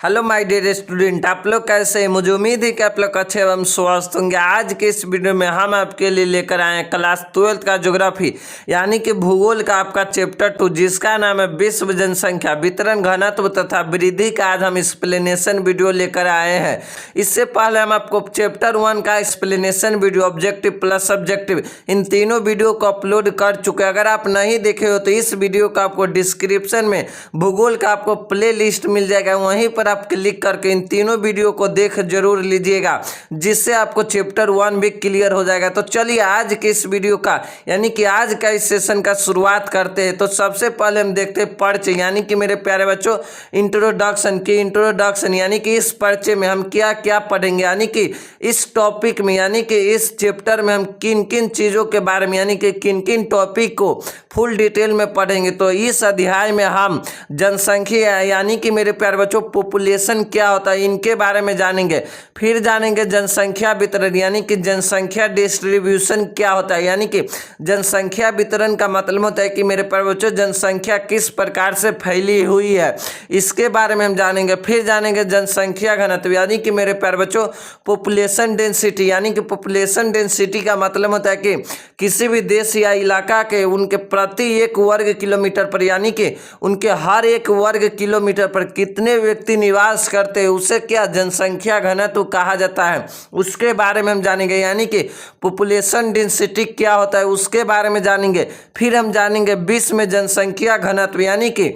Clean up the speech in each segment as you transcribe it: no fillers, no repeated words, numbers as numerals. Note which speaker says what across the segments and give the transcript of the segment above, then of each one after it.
Speaker 1: Hello my dear student, आप लोग कैसे हैं। मुझे उम्मीद है कि आप लोग अच्छे एवं स्वस्थ होंगे। आज के इस वीडियो में हम आपके लिए लेकर आए हैं क्लास 12 का ज्योग्राफी यानी कि भूगोल का आपका चैप्टर 2, जिसका नाम है विश्व जनसंख्या वितरण घनत्व तथा वृद्धि का। आज हम एक्सप्लेनेशन वीडियो लेकर आए हैं। इससे पहले हम आपको चैप्टर 1 का explanation video, objective plus subjective, इन तीनों वीडियो को अपलोड कर चुके हैं। अगर आप नहीं देखे हो तो इस वीडियो का आपको डिस्क्रिप्शन में भूगोल का आपको प्ले लिस्ट मिल जाएगा, वहीं पर आप क्लिक करके इन तीनों वीडियो को देख जरूर लीजिएगा, जिससे आपको चैप्टर 1 भी क्लियर हो जाएगा। तो चलिए आज के इस वीडियो का यानी कि आज का इस सेशन का शुरुआत करते हैं। तो सबसे पहले हम देखते हैं परिचय, यानी कि मेरे प्यारे बच्चों इंट्रोडक्शन यानी कि इस परिचय में हम क्या क्या पढ़ेंगे, यानी कि इस टॉपिक में यानी कि इस चैप्टर में हम किन किन चीज़ों के बारे में यानी कि किन किन टॉपिक को फुल डिटेल में पढ़ेंगे। तो इस अध्याय में हम जनसंख्या यानी कि मेरे प्यारे बच्चों पॉपुलेशन क्या होता है इनके बारे में जानेंगे। फिर जानेंगे जनसंख्या वितरण यानी कि जनसंख्या डिस्ट्रीब्यूशन क्या होता है, यानी कि जनसंख्या वितरण का मतलब होता है कि मेरे प्यारे बच्चों जनसंख्या किस प्रकार से फैली हुई है, इसके बारे में हम जानेंगे। फिर जानेंगे जनसंख्या घनत्व यानी कि मेरे प्यारे बच्चों पॉपुलेशन डेंसिटी, यानी कि पॉपुलेशन डेंसिटी का मतलब होता है कि किसी भी देश या इलाका के उनके प्रति 1 वर्ग किलोमीटर पर यानी कि उनके हर 1 वर्ग किलोमीटर पर कितने व्यक्ति निवास करते हैं, उसे क्या जनसंख्या घनत्व कहा जाता है, उसके बारे में हम जानेंगे। यानी कि पॉपुलेशन डेंसिटी क्या होता है उसके बारे में जानेंगे। फिर हम जानेंगे विश्व में जनसंख्या घनत्व यानी कि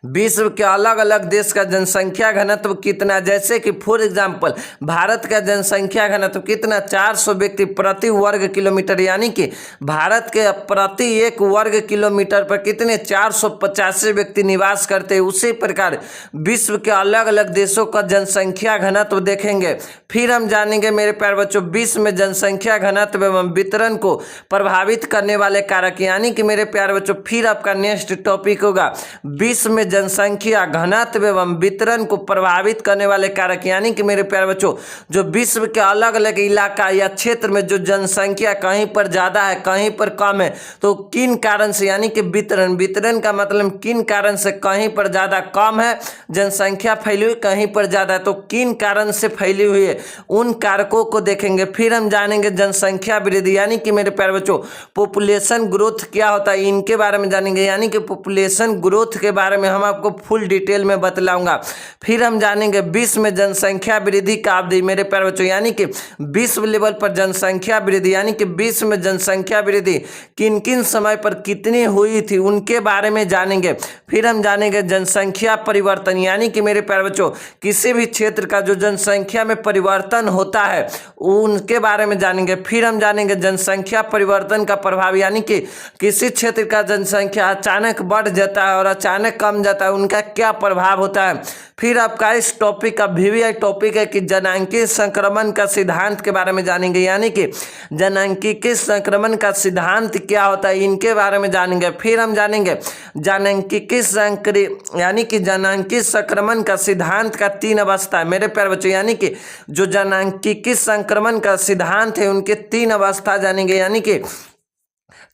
Speaker 1: विश्व के अलग अलग देश का जनसंख्या घनत्व कितना, जैसे कि फॉर एग्जांपल भारत का जनसंख्या घनत्व कितना 400 व्यक्ति प्रति वर्ग किलोमीटर, यानी कि भारत के प्रति 1 वर्ग किलोमीटर पर कितने 485 व्यक्ति निवास करते हैं। उसी प्रकार विश्व के अलग अलग देशों का जनसंख्या घनत्व देखेंगे। फिर हम जानेंगे मेरे प्यारे बच्चों विश्व में जनसंख्या घनत्व एवं वितरण को प्रभावित करने वाले कारक, यानी कि मेरे प्यारे बच्चों फिर आपका नेक्स्ट टॉपिक होगा विश्व में जनसंख्या घनत्व एवं वितरण को प्रभावित करने वाले कारक, यानी कि मेरे प्यारे बच्चों जो विश्व के अलग अलग इलाका या क्षेत्र में जो जनसंख्या कहीं पर ज्यादा है कहीं पर कम है, तो किन कारण से यानी कि वितरण का मतलब किन कारण से कहीं पर ज्यादा कम है जनसंख्या फैली हुई, कहीं पर ज्यादा है तो किन कारण से फैली हुई है, उन कारकों को देखेंगे। फिर हम जानेंगे जनसंख्या वृद्धि यानी कि मेरे प्यारे बच्चों पॉपुलेशन ग्रोथ क्या होता है इनके बारे में जानेंगे, यानी कि पॉपुलेशन ग्रोथ के बारे में हम आपको फुल डिटेल में बतलाऊंगा। फिर हम जानेंगे विश्व में जनसंख्या वृद्धि का अवधि मेरे प्यारे बच्चों, यानी कि विश्व लेवल पर जनसंख्या वृद्धि यानी कि विश्व में जनसंख्या वृद्धि किन किन समय पर कितनी हुई थी उनके बारे में जानेंगे। फिर हम जानेंगे जनसंख्या परिवर्तन यानी कि मेरे प्यारे बच्चों किसी भी क्षेत्र का जो जनसंख्या में परिवर्तन होता है उनके बारे में जानेंगे। फिर हम जानेंगे जनसंख्या परिवर्तन का प्रभाव, यानी कि किसी क्षेत्र का जनसंख्या अचानक बढ़ जाता है और अचानक कम जाता है उनका क्या प्रभाव होता है। फिर आपका इस टॉपिक का वीवीआई टॉपिक है कि जनसांख्यिकीय संक्रमण का सिद्धांत के बारे में जानेंगे, यानी कि जनसांख्यिकीय संक्रमण का सिद्धांत क्या होता है इनके बारे में जानेंगे। फिर हम जानेंगे यानी कि जनसांख्यिकीय संक्रमण का सिद्धांत का 3 अवस्था है मेरे प्यारे बच्चों, यानी कि जो जनसांख्यिकीय संक्रमण का सिद्धांत है उनके 3 अवस्था जानेंगे, यानी कि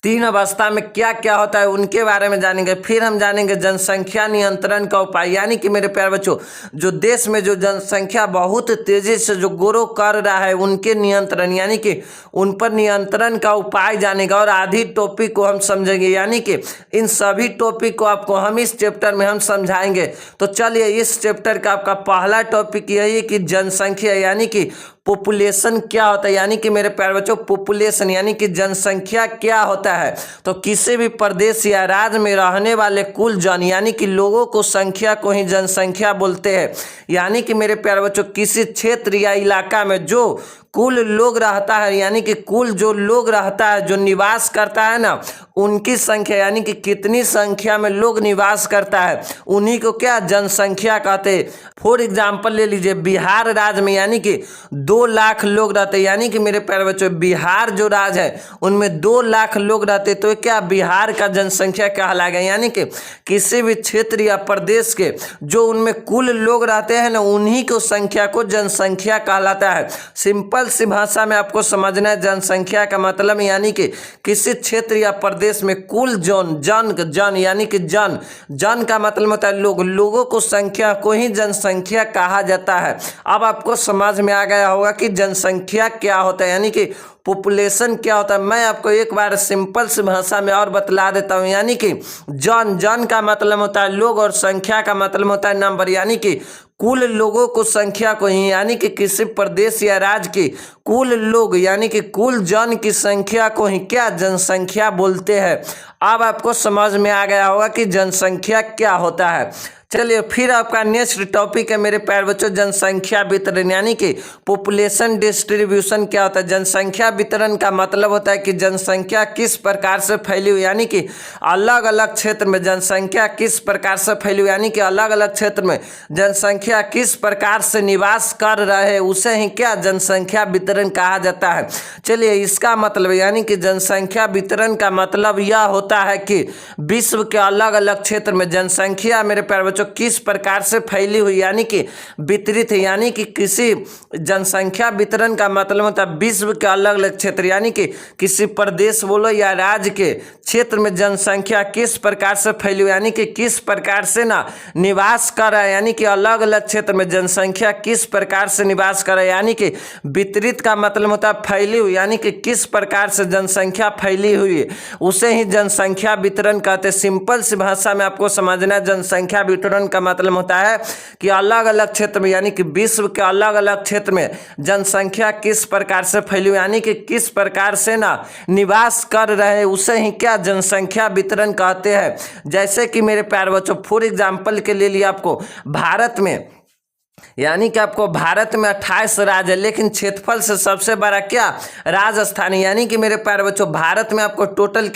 Speaker 1: 3 अवस्था में क्या क्या होता है उनके बारे में जानेंगे। फिर हम जानेंगे जनसंख्या नियंत्रण का उपाय, यानी कि मेरे प्यारे बच्चों जो देश में जो जनसंख्या बहुत तेजी से जो ग्रो कर रहा है उनके नियंत्रण यानी कि उन पर नियंत्रण का उपाय जानेगा। और आधी टॉपिक को हम समझेंगे, यानी कि इन सभी टॉपिक को आपको हम इस चैप्टर में हम समझाएंगे। तो चलिए इस चैप्टर का आपका पहला टॉपिक यही है कि जनसंख्या यानी कि पॉपुलेशन क्या होता है, यानी कि मेरे प्यारे बच्चों पॉपुलेशन यानी कि जनसंख्या क्या होता है। तो किसी भी प्रदेश या राज्य में रहने वाले कुल जन यानी कि लोगों को संख्या को ही जनसंख्या बोलते हैं, यानी कि मेरे प्यारे बच्चों किसी क्षेत्र या इलाका में जो कुल लोग रहता है यानी कि कुल जो लोग रहता है जो निवास करता है ना उनकी संख्या यानी कि कितनी संख्या में लोग निवास करता है उन्हीं को क्या जनसंख्या कहते हैं। फॉर एग्जाम्पल ले लीजिए बिहार राज्य में यानी कि 2 लाख लोग रहते हैं, यानी कि मेरे प्यारे बच्चों बिहार जो राज्य है उनमें 2 लाख लोग रहते तो क्या बिहार का जनसंख्या कहलाएगा, यानी कि किसी भी क्षेत्र या प्रदेश के जो उनमें कुल लोग रहते हैं ना उन्हीं को संख्या को जनसंख्या कहलाता है। सिंपल सिंपल सी भाषा में आपको समझना है। जनसंख्या का मतलब यानी कि किसी क्षेत्र या प्रदेश में कुल जन यानी कि जन का मतलब होता है लोग, लोगों को संख्या को ही जनसंख्या कहा जाता है। अब आपको समझ में आ गया होगा कि जनसंख्या क्या होता है यानी कि पॉपुलेशन क्या होता है। मैं आपको एक बार सिंपल सी भाषा में और बतला देता हूँ। यानी कि जन का मतलब होता है लोग और संख्या का मतलब होता है नंबर, यानी कि कुल लोगों को संख्या को ही यानी कि किसी प्रदेश या राज्य की कुल लोग यानी कि कुल जन की संख्या को ही क्या जनसंख्या बोलते हैं। अब आपको समझ में आ गया होगा कि जनसंख्या क्या होता है। चलिए फिर आपका नेक्स्ट टॉपिक है मेरे प्यारे बच्चों जनसंख्या वितरण यानी कि पॉपुलेशन डिस्ट्रीब्यूशन क्या होता है। जनसंख्या वितरण का मतलब होता है कि जनसंख्या किस प्रकार से फैली हुई यानी कि अलग अलग क्षेत्र में जनसंख्या किस प्रकार से फैली हुई यानी कि अलग अलग क्षेत्र में जनसंख्या किस प्रकार से निवास कर रहे हैं उसे ही क्या जनसंख्या वितरण कहा जाता है। चलिए इसका मतलब यानी कि जनसंख्या वितरण का मतलब यह होता है कि विश्व के अलग अलग क्षेत्र में जनसंख्या मेरे प्यारे बच्चों किस प्रकार से फैली हुई यानी कि वितरित है। यानी कि किसी जनसंख्या वितरण का मतलब होता है विश्व के अलग अलग क्षेत्र यानी कि किसी प्रदेश बोलो या राज्य के क्षेत्र में जनसंख्या किस प्रकार से फैली हुई यानी कि किस प्रकार से ना निवास कर रहा है यानी कि अलग अलग क्षेत्र में जनसंख्या किस प्रकार से निवास कर रहा है। यानी कि वितरित का मतलब होता है फैली हुई यानी कि किस प्रकार से जनसंख्या फैली हुई है उसे ही जनसंख्या वितरण कहते हैं। सिंपल सी भाषा में आपको समझना है जनसंख्या वितरण का मतलब होता है कि अलग अलग क्षेत्र में यानी कि विश्व के अलग अलग क्षेत्र में जनसंख्या किस प्रकार से फैली हुई यानी कि किस प्रकार से ना निवास कर रहे उसे ही क्या जनसंख्या वितरण कहते हैं। जैसे कि मेरे प्यारे बच्चों फॉर एग्जांपल के लिए आपको भारत में यानी कि आपको भारत में 28 राज्य है लेकिन क्षेत्रफल से सबसे बड़ा क्या राजस्थान है। यानी कि मेरे प्यारे बच्चों भारत में आपको टोटल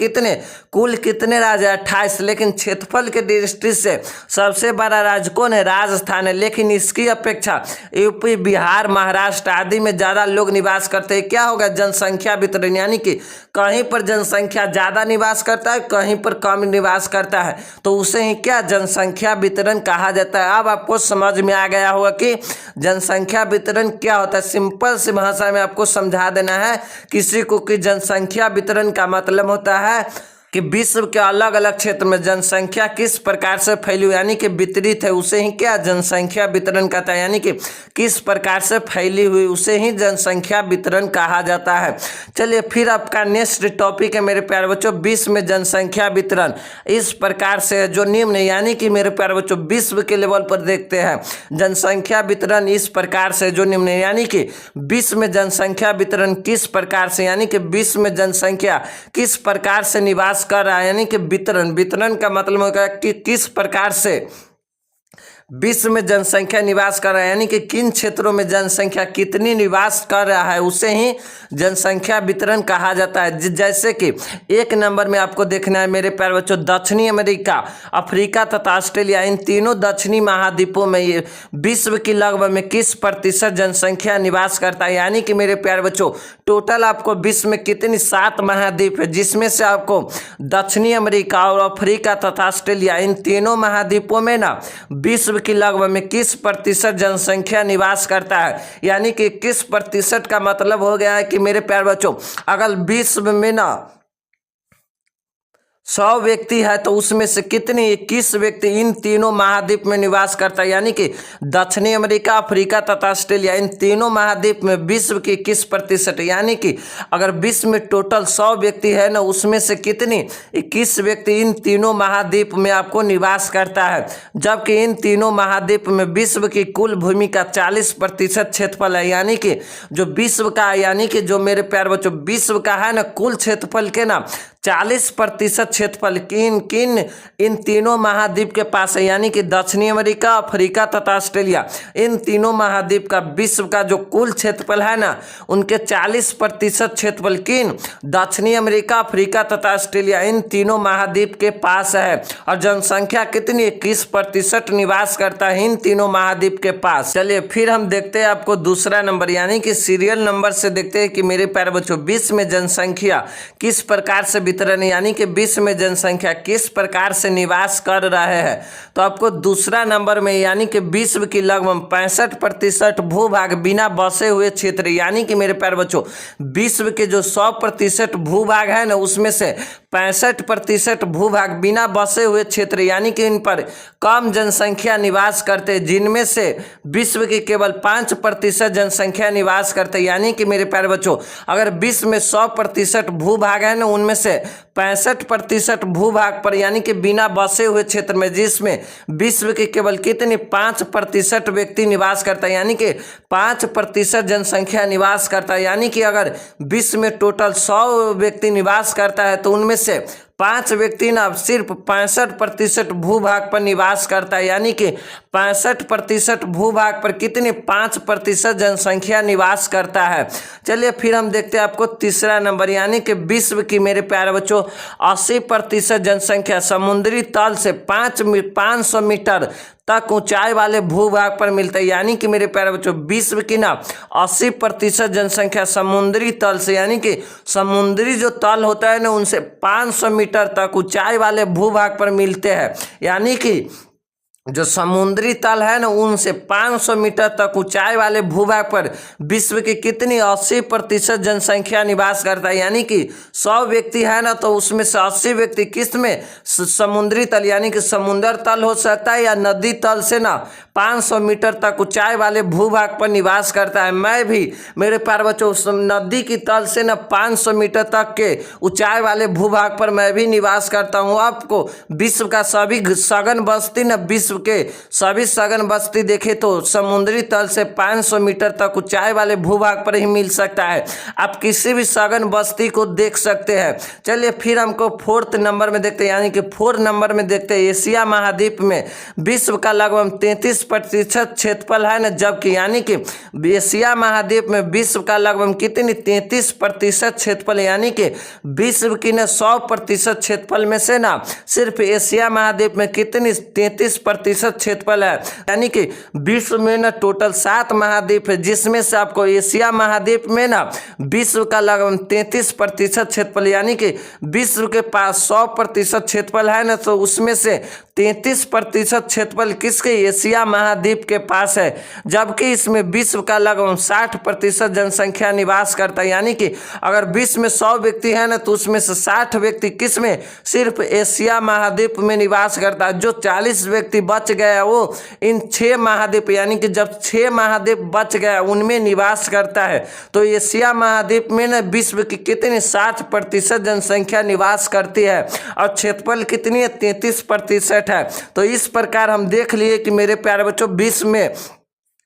Speaker 1: कुल कितने राज्य है 28 लेकिन क्षेत्रफल के दृष्टि से सबसे बड़ा राज्य कौन है राजस्थान है। लेकिन इसकी अपेक्षा यूपी बिहार महाराष्ट्र आदि में ज़्यादा लोग निवास करते हैं। क्या होगा जनसंख्या वितरण यानी कि कहीं पर जनसंख्या ज़्यादा निवास करता है कहीं पर कम निवास करता है तो उसे ही क्या जनसंख्या वितरण कहा जाता है। अब आपको समझ में आ गया होगा कि जनसंख्या वितरण क्या होता है। सिंपल सी भाषा में आपको समझा देना है किसी को कि जनसंख्या वितरण का मतलब होता है कि विश्व के अलग अलग क्षेत्र में जनसंख्या किस प्रकार से फैली हुई यानी कि वितरित है उसे ही क्या जनसंख्या वितरण कहता है। यानी कि किस प्रकार से फैली हुई उसे ही जनसंख्या वितरण कहा जाता है। चलिए फिर आपका नेक्स्ट टॉपिक है मेरे प्यारे बच्चों विश्व में जनसंख्या वितरण इस प्रकार से जो निम्न यानी कि मेरे प्यारे बच्चों विश्व के लेवल पर देखते हैं जनसंख्या वितरण इस प्रकार से जो निम्न यानी कि विश्व में जनसंख्या वितरण किस प्रकार से यानी कि विश्व में जनसंख्या किस प्रकार से निवास कर रहा है यानी कि वितरण का मतलब होगा कि किस प्रकार से विश्व में जनसंख्या निवास कर रहा है यानी कि किन क्षेत्रों में जनसंख्या कितनी निवास कर रहा है उसे ही जनसंख्या वितरण कहा जाता है। जैसे कि एक नंबर में आपको देखना है मेरे प्यारे बच्चों दक्षिणी अमेरिका अफ्रीका तथा ऑस्ट्रेलिया इन तीनों दक्षिणी महाद्वीपों में ये विश्व की लगभग में किस प्रतिशत जनसंख्या निवास करता है। यानी कि मेरे प्यारे बच्चों टोटल आपको विश्व में कितनी 7 महाद्वीप है जिसमें से आपको दक्षिणी अमेरिका और अफ्रीका तथा ऑस्ट्रेलिया इन तीनों महाद्वीपों में ना विश्व की लगभग में किस प्रतिशत जनसंख्या निवास करता है। यानी कि किस प्रतिशत का मतलब हो गया है कि मेरे प्यारे बच्चों अगर विश्व में ना 100 व्यक्ति है तो उसमें से कितने 21 व्यक्ति इन तीनों महाद्वीप में निवास करता है। यानी कि दक्षिणी अमेरिका अफ्रीका तथा ऑस्ट्रेलिया इन तीनों महाद्वीप में विश्व की किस प्रतिशत यानी कि अगर विश्व में टोटल 100 व्यक्ति है ना उसमें से कितनी 21 व्यक्ति इन तीनों महाद्वीप में आपको निवास करता है। जबकि इन तीनों महाद्वीप में विश्व की कुल भूमि का 40% क्षेत्रफल है। यानी कि जो विश्व का यानी कि जो मेरे प्यारे बच्चों विश्व का है ना कुल क्षेत्रफल के ना 40% क्षेत्रफल किन इन तीनों महाद्वीप के पास है। यानी कि दक्षिणी अमेरिका अफ्रीका तथा ऑस्ट्रेलिया इन तीनों महाद्वीप का विश्व का जो कुल क्षेत्रफल है ना उनके 40% क्षेत्रफल किन दक्षिणी अमेरिका अफ्रीका तथा ऑस्ट्रेलिया इन तीनों महाद्वीप के पास है। और जनसंख्या कितनी 21% निवास करता है इन तीनों महाद्वीप के पास। चलिए फिर हम देखते हैं आपको दूसरा नंबर यानी कि सीरियल नंबर से देखते हैं कि मेरे प्यारे बच्चों विश्व में जनसंख्या किस प्रकार से वितरण यानी कि विश्व में जनसंख्या किस प्रकार से निवास कर रहे हैं, तो आपको दूसरा नंबर में यानी कि विश्व की लगभग 65% भूभाग बिना बसे हुए क्षेत्र, यानी कि मेरे प्यारे बच्चों विश्व के जो 100% भूभाग है ना उसमें से 65% भूभाग बिना बसे हुए क्षेत्र यानी कि इन पर कम जनसंख्या निवास करते, जिनमें से विश्व की केवल 5% जनसंख्या निवास करते। यानी कि मेरे प्यारे बच्चों अगर विश्व में 100% भूभाग है ना उनमें से 65% भूभाग पर यानी कि बिना बसे हुए क्षेत्र में, जिसमें विश्व के केवल कितनी 5% व्यक्ति निवास करता है, यानी कि 5% जनसंख्या निवास करता है। यानी कि अगर विश्व में टोटल 100 व्यक्ति निवास करता है तो उनमें से 5 व्यक्ति ना सिर्फ 65% भूभाग पर निवास करता है, यानी कि 65% भूभाग पर कितनी 5% जनसंख्या निवास करता है। चलिए फिर हम देखते हैं आपको तीसरा नंबर, यानी कि विश्व की मेरे प्यारे बच्चों 80% जनसंख्या समुद्री तल से 500 मीटर तक ऊंचाई वाले भूभाग पर मिलता है। यानी कि मेरे प्यारे बच्चों विश्व की ना 80% जनसंख्या समुद्री तल से यानी कि समुद्री जो तल होता है ना उनसे 500 मीटर तक ऊंचाई वाले भूभाग पर मिलते हैं। यानी कि जो समुद्री तल है ना उनसे 500 मीटर तक ऊंचाई वाले भूभाग पर विश्व की कितनी 80% जनसंख्या निवास करता है। यानी कि 100 व्यक्ति है ना तो उसमें से 80 व्यक्ति किस में समुद्री तल यानी कि समुद्र तल हो सकता है या नदी तल से ना 500 मीटर तक ऊंचाई वाले भूभाग पर निवास करता है। मैं भी मेरे प्यारे बच्चों नदी की तल से ना 500 मीटर तक के ऊंचाई वाले भूभाग पर मैं भी निवास करता हूँ। आपको विश्व का सभी सघन बस्ती ना विश्व के सभी सघन बस्ती देखे तो समुद्री तल से 500 मीटर तक ऊंचाई वाले भूभाग पर ही मिल सकता है। आप किसी भी सघन बस्ती को देख सकते हैं। चलिए फिर हमको 4th नंबर में देखते हैं, यानी कि 4 नंबर में देखते हैं एशिया महाद्वीप में विश्व का लगभग 33% क्षेत्रफल है ना, जबकि यानी कि एशिया महाद्वीप में विश्व का लगभग कितनी 33% क्षेत्रफल, यानी कि विश्व की ना 100% क्षेत्रफल में से ना सिर्फ एशिया महाद्वीप में कितनी 33% क्षेत्रफल है। यानी कि विश्व में ना टोटल 7 महाद्वीप है, जिसमें से आपको एशिया महाद्वीप में ना विश्व का लगभग 33% क्षेत्रफल यानी कि विश्व के पास 100% क्षेत्रफल है ना तो उसमें से 33% क्षेत्रफल किसके एशिया महाद्वीप के पास है, जबकि इसमें विश्व का लगभग 60% जनसंख्या निवास करता है। यानी कि अगर विश्व में 100 व्यक्ति है ना तो उसमें से 60 व्यक्ति किस में सिर्फ एशिया महाद्वीप में निवास करता है। जो 40 व्यक्ति बच गया वो इन 6 महाद्वीप यानी कि जब 6 महाद्वीप बच गया उनमें निवास करता है। तो एशिया महाद्वीप में ना विश्व की कितनी 60% जनसंख्या निवास करती है और क्षेत्रफल कितनी है 33% है। तो इस प्रकार हम देख लिए कि मेरे प्यारे बच्चों विश्व में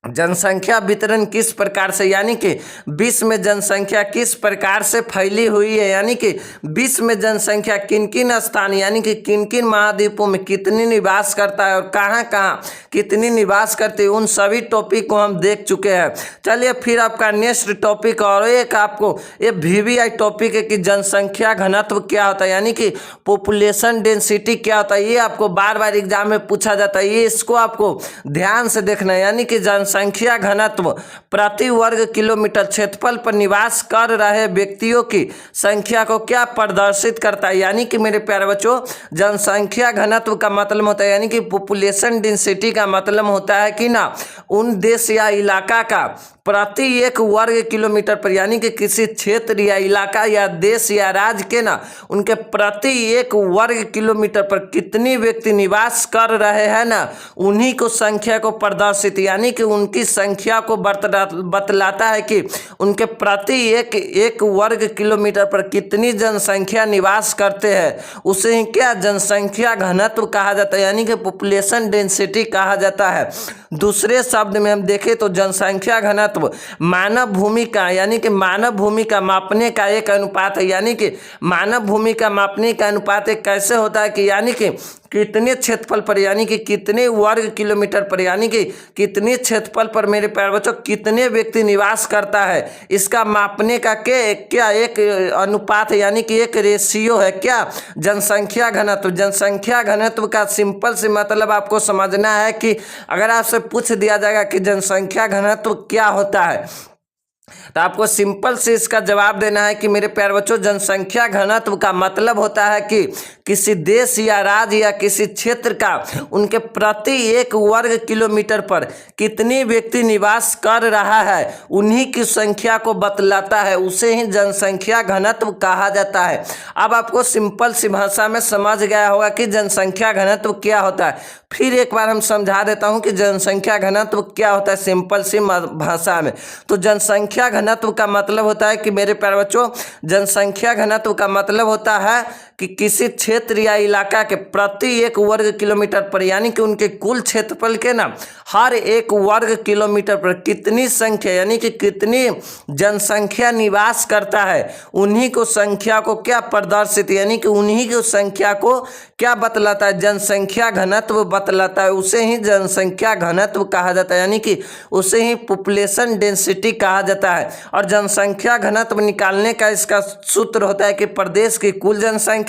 Speaker 1: जनसंख्या वितरण किस प्रकार से यानी कि विश्व में जनसंख्या किस प्रकार से फैली हुई है, यानी कि विश्व में जनसंख्या किन किन स्थान यानी कि किन किन महाद्वीपों में कितनी निवास करता है और कहाँ कहाँ कितनी निवास करती है, उन सभी टॉपिक को हम देख चुके हैं। चलिए फिर आपका नेक्स्ट टॉपिक और एक आपको ये VVI टॉपिक है कि जनसंख्या घनत्व क्या होता है, यानी कि पॉपुलेशन डेंसिटी क्या होता है। ये आपको बार बार एग्जाम में पूछा जाता है, ये इसको आपको ध्यान से देखना है। यानी कि जनसंख्या घनत्व प्रति वर्ग किलोमीटर क्षेत्रफल पर निवास कर रहे व्यक्तियों की संख्या को क्या प्रदर्शित करता है। यानी कि मेरे प्यारे बच्चों जनसंख्या घनत्व का मतलब होता है यानी कि पॉपुलेशन डेंसिटी का मतलब होता है कि ना उन देश या इलाका का प्रति 1 वर्ग किलोमीटर पर यानी कि किसी क्षेत्र या इलाका या देश या राज्य के ना उनके प्रति 1 वर्ग किलोमीटर पर कितनी व्यक्ति निवास कर रहे हैं ना उन्हीं को संख्या को प्रदर्शित यानी कि उनकी संख्या को बतलाता है कि उनके प्रति 1 वर्ग किलोमीटर पर कितनी जनसंख्या निवास करते हैं, उसे ही क्या जनसंख्या घनत्व कहा जाता है यानी कि पॉपुलेशन डेंसिटी कहा जाता है। दूसरे शब्द में हम देखें तो जनसंख्या घनत्व मानव भूमि का यानी कि मानव भूमि का मापने का एक अनुपात है। यानी कि मानव भूमि का मापने का अनुपात एक कैसे होता है कि यानी कि कितने क्षेत्रफल पर यानी कि कितने वर्ग किलोमीटर पर यानी कि कितने क्षेत्रफल पर मेरे प्यारे बच्चों कितने व्यक्ति निवास करता है, इसका मापने का क्या एक अनुपात है यानी कि एक रेशियो है क्या जनसंख्या घनत्व। जनसंख्या घनत्व का सिंपल से मतलब आपको समझना है कि अगर आपसे पूछ दिया जाएगा कि जनसंख्या घनत्व क्या होता है तो आपको सिंपल से इसका जवाब देना है कि मेरे प्यारे बच्चों, जनसंख्या घनत्व का मतलब होता है कि किसी देश या राज्य या किसी क्षेत्र का उनके प्रति 1 वर्ग किलोमीटर पर कितने व्यक्ति निवास कर रहा है उन्हीं की संख्या को बतलाता है, उसे ही जनसंख्या घनत्व कहा जाता है। अब आपको सिंपल सी भाषा में समझ गया होगा कि जनसंख्या घनत्व क्या होता है। फिर एक बार हम समझा देता हूं कि जनसंख्या घनत्व क्या होता है सिंपल सी भाषा में। तो जनसंख्या घनत्व का मतलब होता है कि मेरे प्यारे बच्चों, जनसंख्या घनत्व का मतलब होता है कि किसी क्षेत्र या इलाका के प्रति 1 वर्ग किलोमीटर पर, यानी कि उनके कुल क्षेत्रफल के ना हर 1 वर्ग किलोमीटर पर कितनी संख्या यानी कि कितनी जनसंख्या निवास करता है, उन्हीं को संख्या को क्या प्रदर्शित यानी कि उन्हीं की संख्या को क्या बतलाता है, जनसंख्या घनत्व बतलाता है, उसे ही जनसंख्या घनत्व कहा जाता है, यानी कि उसे ही पॉपुलेशन डेंसिटी कहा जाता है। और जनसंख्या घनत्व निकालने का इसका सूत्र होता है कि प्रदेश की कुल जनसंख्या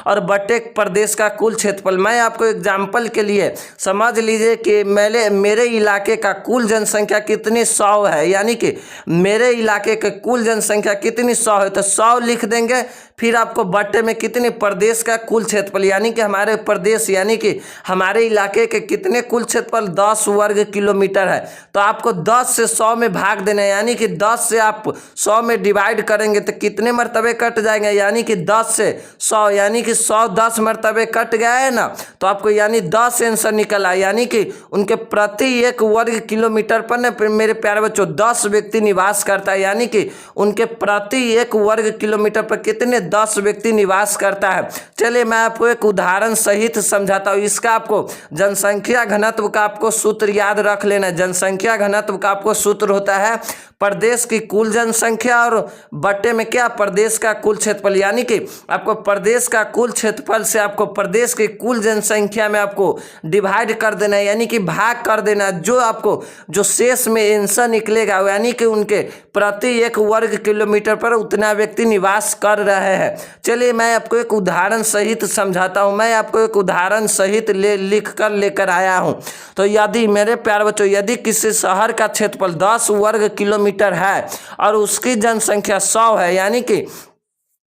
Speaker 1: और बटे प्रदेश का कुल क्षेत्रफल। मैं आपको एग्जाम्पल के लिए समझ लीजिए कि मेरे इलाके का कुल जनसंख्या कितनी 100 है, यानी कि मेरे इलाके के कुल जनसंख्या कितनी 100 है, तो 100 लिख देंगे। फिर आपको बटे में कितने प्रदेश का कुल क्षेत्रफल, यानी कि हमारे प्रदेश यानी कि हमारे इलाके के कितने कुल क्षेत्रफल 10 वर्ग किलोमीटर है, तो आपको 10 से 100 में भाग देना है, यानी कि 10 से आप 100 में डिवाइड करेंगे तो कितने मरतबे कट जाएंगे, यानी कि 10 से 100 यानी कि 100 10 मरतबे कट गया है ना, तो आपको यानी 10 आंसर निकला, यानी कि उनके प्रति 1 वर्ग किलोमीटर पर ना मेरे प्यारे बच्चों 10 व्यक्ति निवास करता है, यानी कि उनके प्रति 1 वर्ग किलोमीटर पर कितने 10 व्यक्ति निवास करता है। चलिए मैं आपको एक उदाहरण सहित समझाता हूँ। इसका आपको जनसंख्या घनत्व का आपको सूत्र याद रख लेना। जनसंख्या घनत्व का आपको सूत्र होता है प्रदेश की कुल जनसंख्या और बटे में क्या प्रदेश का कुल क्षेत्रफल, यानी कि आपको प्रदेश का कुल क्षेत्रफल से आपको प्रदेश की कुल जनसंख्या में आपको डिवाइड कर देना है, यानी कि भाग कर देना। जो आपको जो शेष में आंसर निकलेगा यानी कि उनके प्रति 1 वर्ग किलोमीटर पर उतना व्यक्ति निवास कर रहे हैं। चलिए मैं आपको एक उदाहरण सहित समझाता हूँ। मैं आपको एक उदाहरण सहित लिख कर लेकर आया हूँ। तो यदि मेरे प्यारे बच्चों, यदि किसी शहर का क्षेत्रफल 10 वर्ग किलोमीटर है और उसकी जनसंख्या 100 है, यानी कि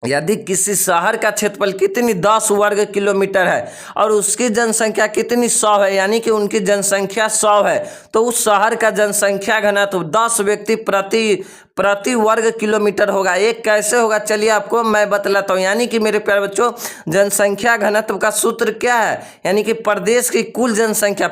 Speaker 1: यदि किसी शहर का क्षेत्रफल कितनी 10 वर्ग किलोमीटर है और उसकी जनसंख्या कितनी 100 है, यानी कि उनकी जनसंख्या 100 है, तो उस शहर का जनसंख्या घनत्व 10 व्यक्ति प्रति वर्ग किलोमीटर होगा। एक कैसे होगा चलिए आपको मैं बतलाता हूँ। यानी कि मेरे प्यारे बच्चों, जनसंख्या घनत्व का सूत्र क्या है, यानी कि प्रदेश की कुल जनसंख्या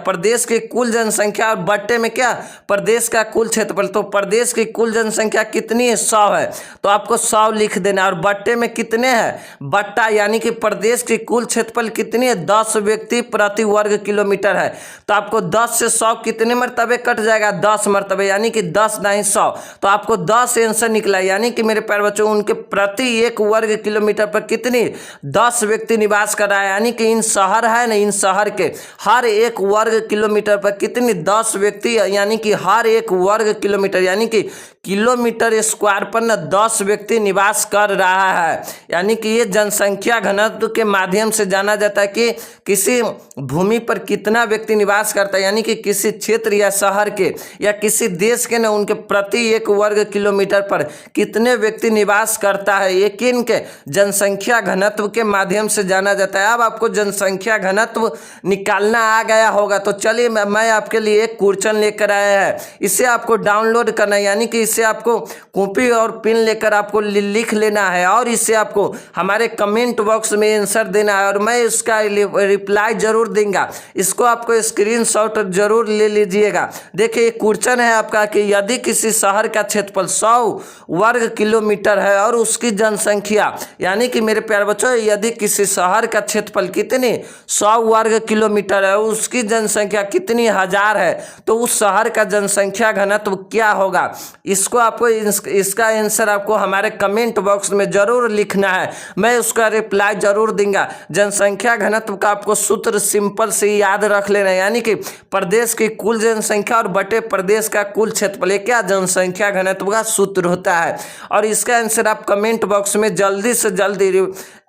Speaker 1: और बट्टे में क्या प्रदेश का कुल क्षेत्रफल। तो प्रदेश की कुल जनसंख्या कितनी है 100 है, तो आपको 100 लिख देना। और बट्टे में कितने हैं बट्टा, यानी कि प्रदेश की कुल क्षेत्रफल कितनी है 10 व्यक्ति प्रति वर्ग किलोमीटर है, तो आपको 10 से 100 कितने मरतबे कट जाएगा 10 मरतबे, यानी कि 10 नहीं 100, तो आपको 10 आंसर निकला। यानी कि मेरे प्यारे बच्चों उनके प्रति 1 वर्ग किलोमीटर पर कितनी 10 व्यक्ति निवास कर रहा है, यानी कि इन शहर है ना, इन शहर के हर 1 वर्ग किलोमीटर पर कितनी 10 व्यक्ति, यानी कि हर 1 वर्ग किलोमीटर यानी कि किलोमीटर स्क्वायर पर न 10 व्यक्ति निवास कर रहा है। यानी कि ये जनसंख्या घनत्व के माध्यम से जाना जाता है कि किसी भूमि पर कितना व्यक्ति निवास करता है, यानी कि किसी क्षेत्र या शहर के या किसी देश के ना उनके प्रति 1 वर्ग किलोमीटर पर कितने व्यक्ति निवास करता है, ये किन के जनसंख्या घनत्व के माध्यम से जाना जाता है। अब आपको जनसंख्या घनत्व निकालना आ गया होगा, तो चलिए मैं आपके लिए एक क्वेश्चन लेकर आया है। इसे आपको डाउनलोड करना है, यानी कि इसे आपको कॉपी और पेन लेकर आपको लिख लेना है और इसे आपको हमारे कमेंट बॉक्स में आंसर देना है और मैं इसका रिप्लाई जरूर दूंगा। इसको आपको स्क्रीनशॉट जरूर ले लीजिएगा। देखिए क्वेश्चन है आपका कि यदि किसी शहर का क्षेत्रफल 100 वर्ग किलोमीटर है और उसकी जनसंख्या, यानी कि मेरे प्यारे बच्चों यदि किसी शहर का क्षेत्रफल कितनी 100 वर्ग किलोमीटर है, उसकी जनसंख्या कितनी हजार है, तो उस शहर का जनसंख्या घनत्व क्या होगा। इसको आपको इसका आंसर आपको हमारे कमेंट बॉक्स में जरूर लिखना है, मैं उसका रिप्लाई जरूर दूंगा। जनसंख्या घनत्व का आपको सूत्र सिंपल से याद रख लेना है, यानी कि प्रदेश की कुल जनसंख्या और बटे प्रदेश का कुल क्षेत्रफल, क्या जनसंख्या घनत्व का सूत्र होता है। और इसका आंसर आप कमेंट बॉक्स में जल्दी से जल्दी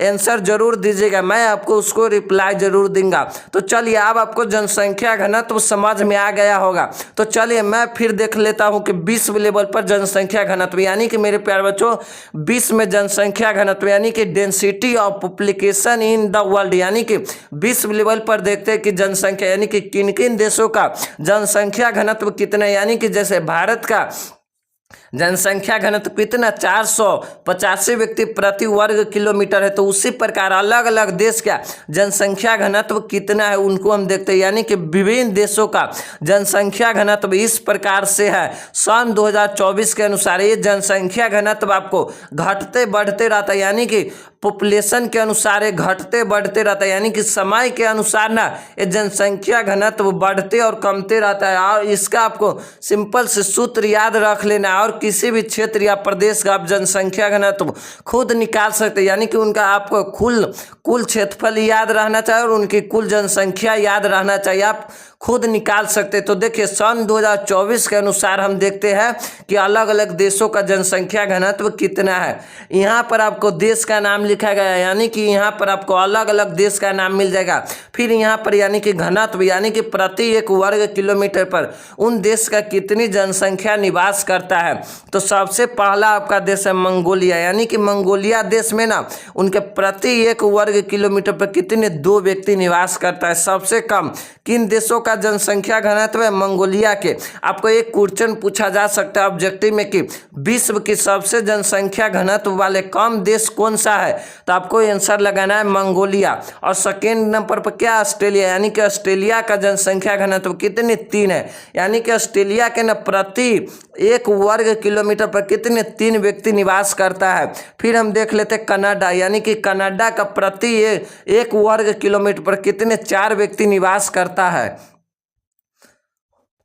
Speaker 1: आंसर जरूर दीजिएगा, मैं आपको उसको रिप्लाई जरूर दूंगा। तो चलिए अब आपको जनसंख्या घनत्व समझ में आ गया होगा। तो चलिए मैं फिर देख लेता हूं कि विश्व लेवल पर पर जनसंख्या घनत्व यानी कि मेरे प्यारे बच्चों विश्व में जनसंख्या घनत्व यानी कि density of population in the world यानी कि विश्व लेवल पर देखते हैं कि जनसंख्या यानी कि किन किन देशों का जनसंख्या घनत्व कितना है। यानी कि जैसे भारत का जनसंख्या घनत्व कितना 485 व्यक्ति प्रति वर्ग किलोमीटर है, तो उसी प्रकार अलग अलग देश का जनसंख्या घनत्व कितना है उनको हम देखते हैं। यानी कि विभिन्न देशों का जनसंख्या घनत्व इस प्रकार से है। सन 2024 के अनुसार ये जनसंख्या घनत्व आपको घटते बढ़ते रहता है, यानी कि पॉपुलेशन के अनुसार ये घटते बढ़ते रहता है, यानी कि समय के अनुसार ना ये जनसंख्या घनत्व बढ़ते और कमते रहता है। और इसका आपको सिंपल से सूत्र याद रख लेना, और किसी भी क्षेत्र या प्रदेश का आप जनसंख्या घनत्व खुद निकाल सकते हैं। यानी कि उनका आपको कुल क्षेत्रफल याद रहना चाहिए और उनकी कुल जनसंख्या याद रहना चाहिए, आप खुद निकाल सकते। तो देखिए सन 2024 के अनुसार हम देखते हैं कि अलग अलग देशों का जनसंख्या घनत्व कितना है। यहाँ पर आपको देश का नाम लिखा गया है, यानी कि यहाँ पर आपको अलग अलग देश का नाम मिल जाएगा। फिर यहाँ पर यानी कि घनत्व यानी कि प्रति 1 वर्ग किलोमीटर पर उन देश का कितनी जनसंख्या निवास करता है। तो सबसे पहला आपका देश है मंगोलिया, यानी कि मंगोलिया देश में ना उनके प्रति 1 वर्ग किलोमीटर पर कितने 2 व्यक्ति निवास करता है। सबसे कम किन देशों का जनसंख्या घनत्व है मंगोलिया के। आपको एक क्वेश्चन पूछा जा सकता है ऑब्जेक्टिव में कि विश्व की सबसे जनसंख्या घनत्व वाले कम देश कौन सा है, तो आपको आंसर लगाना है मंगोलिया। और सेकेंड नंबर पर क्या ऑस्ट्रेलिया, यानी कि ऑस्ट्रेलिया का जनसंख्या घनत्व कितने 3 है, यानी कि ऑस्ट्रेलिया के न प्रति 1 वर्ग किलोमीटर पर कितने 3 व्यक्ति निवास करता है। फिर हम देख लेते हैं कनाडा, यानी कि कनाडा का प्रति 1 वर्ग किलोमीटर पर कितने 4 व्यक्ति निवास करता है।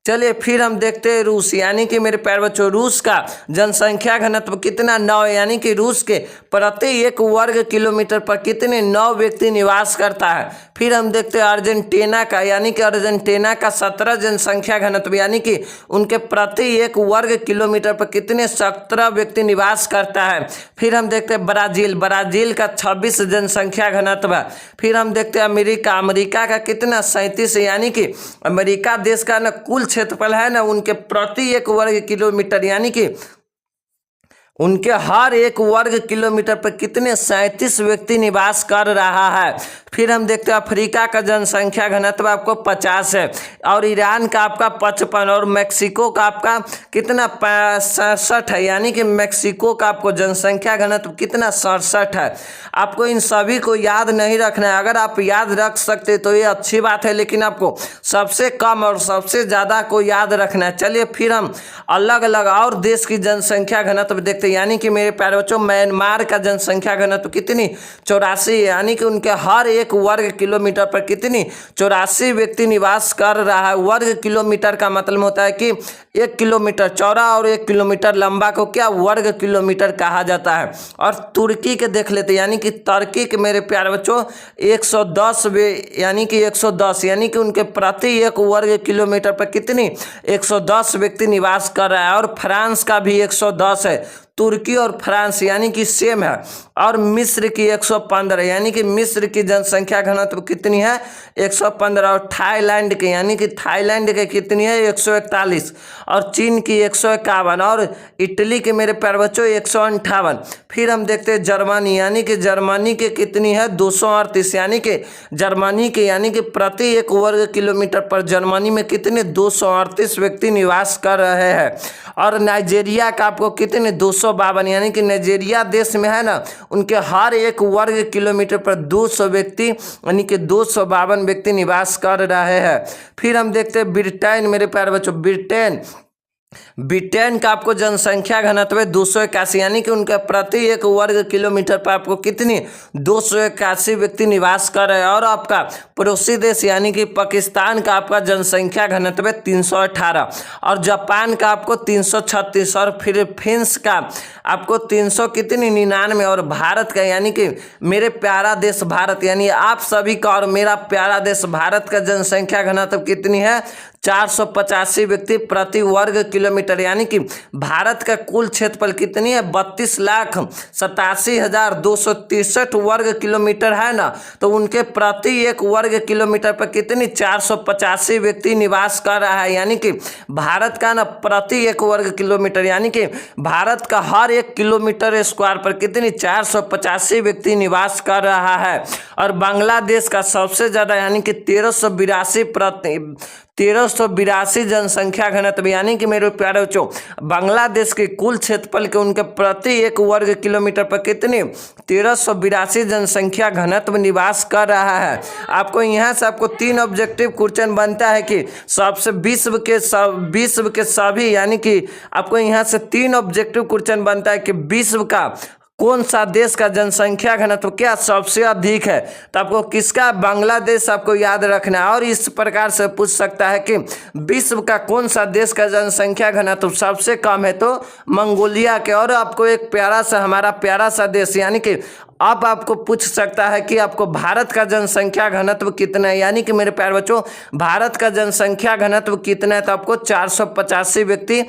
Speaker 1: चलिए फिर हम देखते हैं रूस, यानी कि मेरे प्यारे बच्चों रूस का जनसंख्या घनत्व कितना 9 है, यानी कि रूस के प्रति 1 वर्ग किलोमीटर पर कितने 9 व्यक्ति निवास करता है। फिर हम देखते हैं अर्जेंटीना का, यानी कि अर्जेंटीना का 17 जनसंख्या घनत्व, यानी कि उनके प्रति 1 वर्ग किलोमीटर पर कितने 17 व्यक्ति निवास करता है। फिर हम देखते हैं ब्राजील का 26 जनसंख्या घनत्व है। फिर हम देखते हैं अमेरिका का कितना 37 है, यानी कि अमेरिका देश का ना कुल क्षेत्रफल है ना उनके प्रति 1 वर्ग किलोमीटर, यानी कि उनके हर 1 वर्ग किलोमीटर पर कितने 37 व्यक्ति निवास कर रहा है। फिर हम देखते हैं अफ्रीका का जनसंख्या घनत्व आपको 50 है, और ईरान का आपका 55, और मैक्सिको का आपका कितना 67 है, यानी कि मैक्सिको का आपको जनसंख्या घनत्व कितना 67 है। आपको इन सभी को याद नहीं रखना है, अगर आप याद रख सकते तो ये अच्छी बात है, लेकिन आपको सबसे कम और सबसे ज़्यादा को याद रखना है। चलिए फिर हम अलग अलग और देश की जनसंख्या घनत्व देखते, यानी कि मेरे प्यारे बच्चों म्यांमार का जनसंख्या घनत्व कितनी 84 है, यानी कि उनके हर 1 वर्ग किलोमीटर पर कितनी 84 व्यक्ति निवास कर रहा है। वर्ग किलोमीटर का मतलब होता है कि 1 किलोमीटर चौड़ा और 1 किलोमीटर लंबा को क्या वर्ग किलोमीटर कहा जाता है। और तुर्की के देख लेते, यानी कि तुर्की के मेरे प्यारे बच्चों 110 यानी कि 110, यानी कि उनके प्रति 1 वर्ग किलोमीटर पर कितनी 110 व्यक्ति निवास कर रहा है। और फ्रांस का भी 110 है, तुर्की और फ्रांस यानी कि सेम है। और मिस्र की 115, यानी कि मिस्र की जनसंख्या घनत्व कितनी है 115। और थाईलैंड के, यानी कि थाईलैंड के कितनी है 141। और चीन की 151। और इटली के मेरे प्यारे बच्चों 158। फिर हम देखते हैं जर्मनी, यानी कि जर्मनी के कितनी है 238, यानी कि जर्मनी के यानी कि प्रति 1 वर्ग किलोमीटर पर जर्मनी में कितने 238 व्यक्ति निवास कर रहे हैं। और नाइजीरिया का आपको कितने 252, यानी कि नाइजीरिया देश में है ना उनके हर 1 वर्ग किलोमीटर पर 200 व्यक्ति यानी कि 252 व्यक्ति निवास कर रहे हैं। फिर हम देखते हैं ब्रिटेन, मेरे प्यारे बच्चों ब्रिटेन का आपको जनसंख्या घनत्व 281, यानी कि उनके प्रति 1 वर्ग किलोमीटर पर आपको कितनी 281 व्यक्ति निवास कर रहे हैं। और आपका पड़ोसी देश यानी कि पाकिस्तान का आपका जनसंख्या घनत्व 318। और जापान का आपको 336। और फिलीपींस का आपको 300 कितनी 99, और भारत का यानी कि मेरे प्यारा देश भारत यानी आप सभी का और मेरा प्यारा देश भारत का जनसंख्या घनत्व कितनी है 485 व्यक्ति प्रति वर्ग किलोमीटर। यानी कि भारत का कुल क्षेत्रफल कितनी है 32,87,263 वर्ग किलोमीटर है ना, तो उनके प्रति एक वर्ग किलोमीटर पर कितनी 485 व्यक्ति निवास कर रहा है। यानी कि भारत का ना प्रति एक वर्ग किलोमीटर यानी कि भारत का हर एक किलोमीटर स्क्वायर पर कितनी 485 व्यक्ति निवास कर रहा है। और बांग्लादेश का सबसे ज्यादा यानी कि 1382 जनसंख्या घनत्व यानी कि मेरे प्यारे बच्चों बांग्लादेश के कुल क्षेत्रफल के उनके प्रति एक वर्ग किलोमीटर पर कितनी 1382 जनसंख्या घनत्व निवास कर रहा है। आपको यहाँ से आपको 3 ऑब्जेक्टिव क्वेश्चन बनता है कि सबसे विश्व के सभी यानी कि आपको यहाँ से 3 ऑब्जेक्टिव क्वेश्चन बनता है कि विश्व का कौन सा देश का जनसंख्या घनत्व क्या सबसे अधिक है, तो आपको किसका बांग्लादेश आपको याद रखना है। और इस प्रकार से पूछ सकता है कि विश्व का कौन सा देश का जनसंख्या घनत्व सबसे कम है, तो मंगोलिया के। और आपको एक प्यारा सा हमारा प्यारा सा देश यानी कि अब आपको पूछ सकता है कि आपको भारत का जनसंख्या घनत्व कितना है, यानी कि मेरे प्यारे बच्चों भारत का जनसंख्या घनत्व कितना है, तो आपको 485 व्यक्ति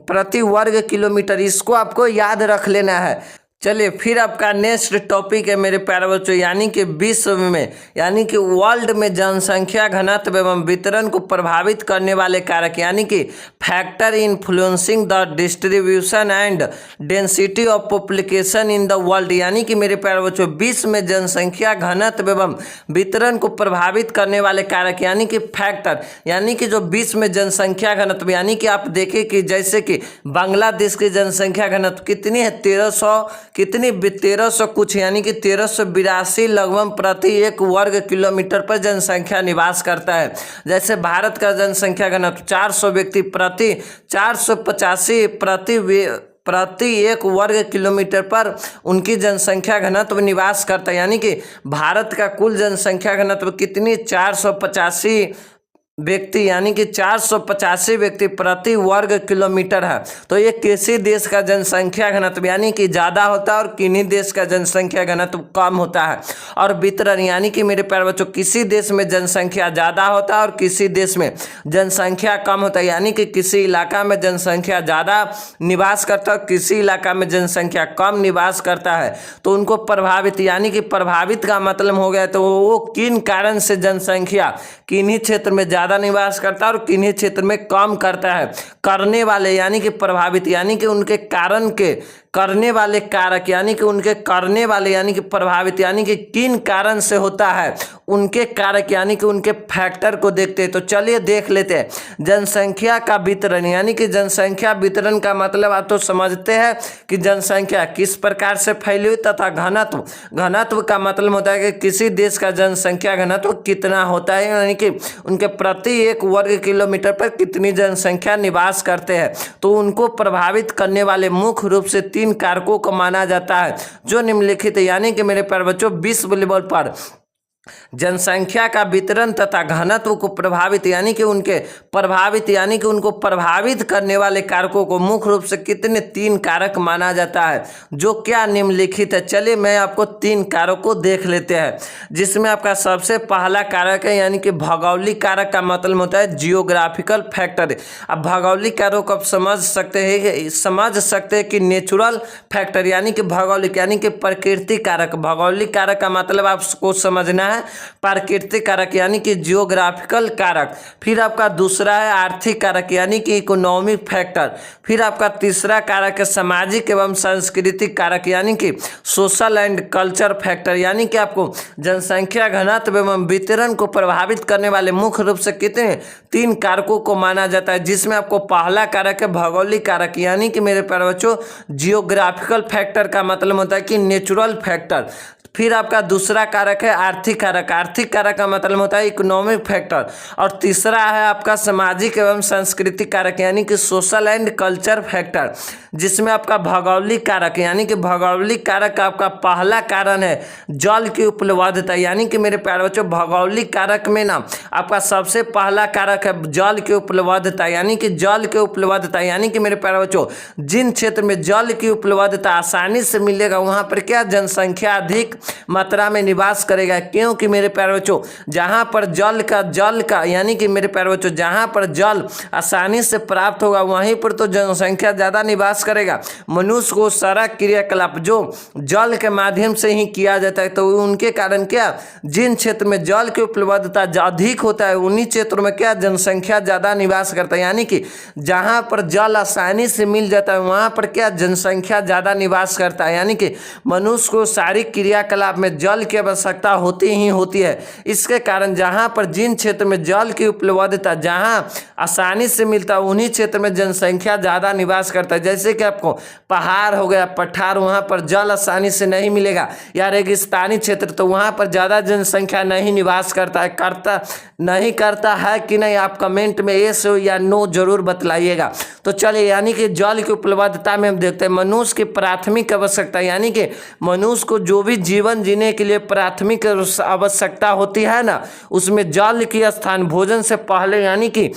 Speaker 1: प्रति वर्ग किलोमीटर, इसको आपको याद रख लेना है। चलिए फिर आपका नेक्स्ट टॉपिक है मेरे प्यारे बच्चों यानी कि विश्व में यानी कि वर्ल्ड में जनसंख्या घनत्व एवं वितरण को प्रभावित करने वाले कारक यानी कि factor influencing the distribution and density of population in the world. यानी कि मेरे प्यारे बच्चों विश्व में जनसंख्या घनत्व एवं वितरण को प्रभावित करने वाले कारक यानी कि फैक्टर, यानी कि जो विश्व में जनसंख्या घनत्व यानी कि आप देखें कि जैसे कि बांग्लादेश की जनसंख्या घनत्व कितनी है 1300 कुछ यानी कि 1382 लगभग प्रति एक वर्ग किलोमीटर पर जनसंख्या निवास करता है। जैसे भारत का जनसंख्या घनत्व 400 व्यक्ति प्रति 485 प्रति एक वर्ग किलोमीटर पर उनकी जनसंख्या घनत्व निवास करता है। यानी कि भारत का कुल जनसंख्या घनत्व कितनी 485 व्यक्ति यानी कि 485 व्यक्ति प्रति वर्ग किलोमीटर है। तो ये किसी देश का जनसंख्या घनत्व यानी कि ज़्यादा होता है और किन्हीं देश का जनसंख्या घनत्व कम होता है। और वितरण यानी कि मेरे प्यारे बच्चों किसी देश में जनसंख्या ज़्यादा होता है और किसी देश में जनसंख्या कम होता है। यानी कि किसी इलाका में जनसंख्या ज़्यादा निवास करता है, किसी इलाका में जनसंख्या कम निवास करता है। तो उनको प्रभावित यानी कि प्रभावित का मतलब हो गया तो वो किन कारण से जनसंख्या किन्हीं क्षेत्र में ज़्यादा निवास करता है और किन्हीं क्षेत्र में कम करता है। करने वाले यानी कि प्रभावित यानी कि उनके कारण के करने वाले कारक यानी कि उनके करने वाले यानी कि प्रभावित यानी कि किन कारण से होता है उनके कारक यानी कि उनके फैक्टर को देखते हैं। तो चलिए देख लेते हैं जनसंख्या का वितरण यानी कि जनसंख्या वितरण का मतलब आप तो समझते हैं कि जनसंख्या किस प्रकार से फैली हुई तथा घनत्व का मतलब होता है कि किसी देश का जनसंख्या घनत्व कितना होता है यानी कि उनके प्रति एक वर्ग किलोमीटर पर कितनी जनसंख्या निवास करते हैं। तो उनको प्रभावित करने वाले मुख्य रूप से 3 कारकों को माना जाता है जो निम्नलिखित है। यानी कि मेरे प्यारे बच्चों विश्व लेवल पर जनसंख्या का वितरण तथा घनत्व को प्रभावित यानी कि उनको प्रभावित करने वाले कारकों को मुख्य रूप से कितने 3 कारक माना जाता है जो क्या निम्नलिखित है। चलिए मैं आपको 3 कारक को देख लेते हैं जिसमें आपका सबसे पहला कारक है यानी कि भौगोलिक कारक का मतलब होता है जियोग्राफिकल फैक्टर। अब भौगोलिक कारक को आप समझ सकते हैं कि नेचुरल फैक्टर यानी कि भौगोलिक यानी कि प्राकृतिक कारक। भौगोलिक कारक का मतलब आपको समझना है प्राकृतिक कारक यानी कि जियोग्राफिकल कारक। फिर आपका दूसरा है आर्थिक कारक यानी कि इकोनॉमिक फैक्टर। फिर आपका तीसरा कारक है सामाजिक एवं सांस्कृतिक कारक यानी कि सोशल एंड कल्चर फैक्टर। यानी कि आपको जनसंख्या घनत्व एवं वितरण को प्रभावित करने वाले मुख्य रूप से कितने 3 कारकों को माना जाता है जिसमें आपको पहला कारक है भौगोलिक कारक यानी कि मेरे प्यारे बच्चों जियोग्राफिकल फैक्टर का मतलब होता है कि नेचुरल फैक्टर। फिर आपका दूसरा कारक है आर्थिक कारक, आर्थिक कारक का मतलब होता है इकोनॉमिक फैक्टर। और तीसरा है आपका सामाजिक एवं सांस्कृतिक कारक यानी कि सोशल एंड कल्चर फैक्टर, जिसमें आपका भौगोलिक कारक यानी कि भौगोलिक कारक का आपका पहला कारण है जल की उपलब्धता। यानी कि मेरे प्यारे बच्चों भौगोलिक कारक में ना आपका सबसे पहला कारक है जल की उपलब्धता, यानी कि जल की उपलब्धता। यानी कि मेरे प्यारे बच्चों जिन क्षेत्र में जल की उपलब्धता आसानी से मिलेगा वहां पर क्या जनसंख्या अधिक मात्रा में निवास करेगा, क्योंकि मेरे प्यारे बच्चों जहां पर जल का यानी कि मेरे प्यारे बच्चों जहां पर जल आसानी से प्राप्त होगा वहीं पर तो जनसंख्या ज्यादा निवास करेगा। मनुष्य को सारा क्रियाकलाप जो जल के माध्यम से ही किया जाता है, तो उनके कारण क्या जिन क्षेत्र में जल की उपलब्धता अधिक होता है उन्हीं क्षेत्रों में क्या जनसंख्या ज्यादा निवास करता है। यानी कि जहां पर जल आसानी से मिल जाता है वहां पर क्या जनसंख्या ज्यादा निवास करता है। यानी कि मनुष्य को सारी क्रियाकलाप में जल की आवश्यकता होती ही होती है। इसके कारण जहां पर जिन क्षेत्र में जल की उपलब्धता जहां आसानी से मिलता है उन्हीं क्षेत्र में जनसंख्या ज्यादा निवास करता है। जैसे कि आपको पहाड़ हो गया, पठार, वहां पर जल आसानी से नहीं मिलेगा, या रेगिस्तानी क्षेत्र तो वहां पर ज्यादा जनसंख्या नहीं निवास करता है। करता है कि नहीं, आप कमेंट में यस या नो जरूर बतलाइएगा। तो चलिए, यानी कि जल की उपलब्धता में हम देखते हैं मनुष्य की प्राथमिक आवश्यकता, यानी कि मनुष्य को जो भी जीवन जीने के लिए प्राथमिक आवश्यकता होती है ना, उसमें जल की स्थान भोजन से पहले। यानी कि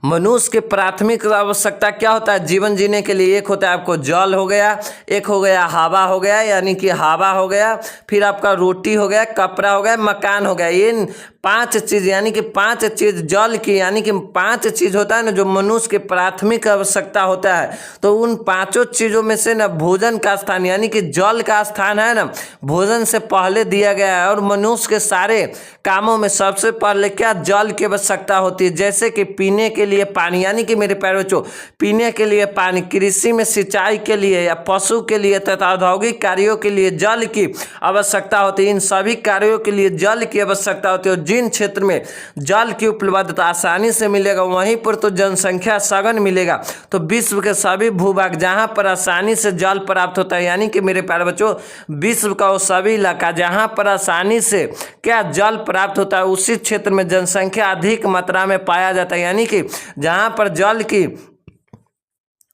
Speaker 1: मनुष्य के प्राथमिक आवश्यकता क्या होता है जीवन जीने के लिए? एक होता है आपको जल हो गया, एक हो गया हवा हो गया, यानी कि हवा हो गया, फिर आपका रोटी हो गया, कपड़ा हो गया, मकान हो गया। इन 5 चीज यानी कि 5 चीज जल की, यानी कि 5 चीज होता है ना जो मनुष्य के प्राथमिक आवश्यकता होता है। तो उन 5 चीजों में से ना भोजन का स्थान यानी कि जल का स्थान है ना भोजन से पहले दिया गया है। और मनुष्य के सारे कामों में सबसे पहले क्या जल की आवश्यकता होती है, जैसे कि पीने के लिए पानी, यानी कि मेरे प्यारे बच्चों पीने के लिए पानी, कृषि में सिंचाई के लिए या पशु के लिए तथा औद्योगिक कार्यों के लिए जल की आवश्यकता होती है। इन सभी कार्यों के लिए जल की आवश्यकता होती है। और जिन क्षेत्र में जल की उपलब्धता आसानी से मिलेगा वहीं पर तो जनसंख्या सघन मिलेगा। तो विश्व के सभी भूभाग जहां पर आसानी से जल प्राप्त होता है, यानी कि मेरे प्यारे बच्चों विश्व का वो सभी इलाका जहां पर आसानी से क्या जल प्राप्त होता है उसी क्षेत्र में जनसंख्या अधिक मात्रा में पाया जाता है। यानी कि जहां पर जल की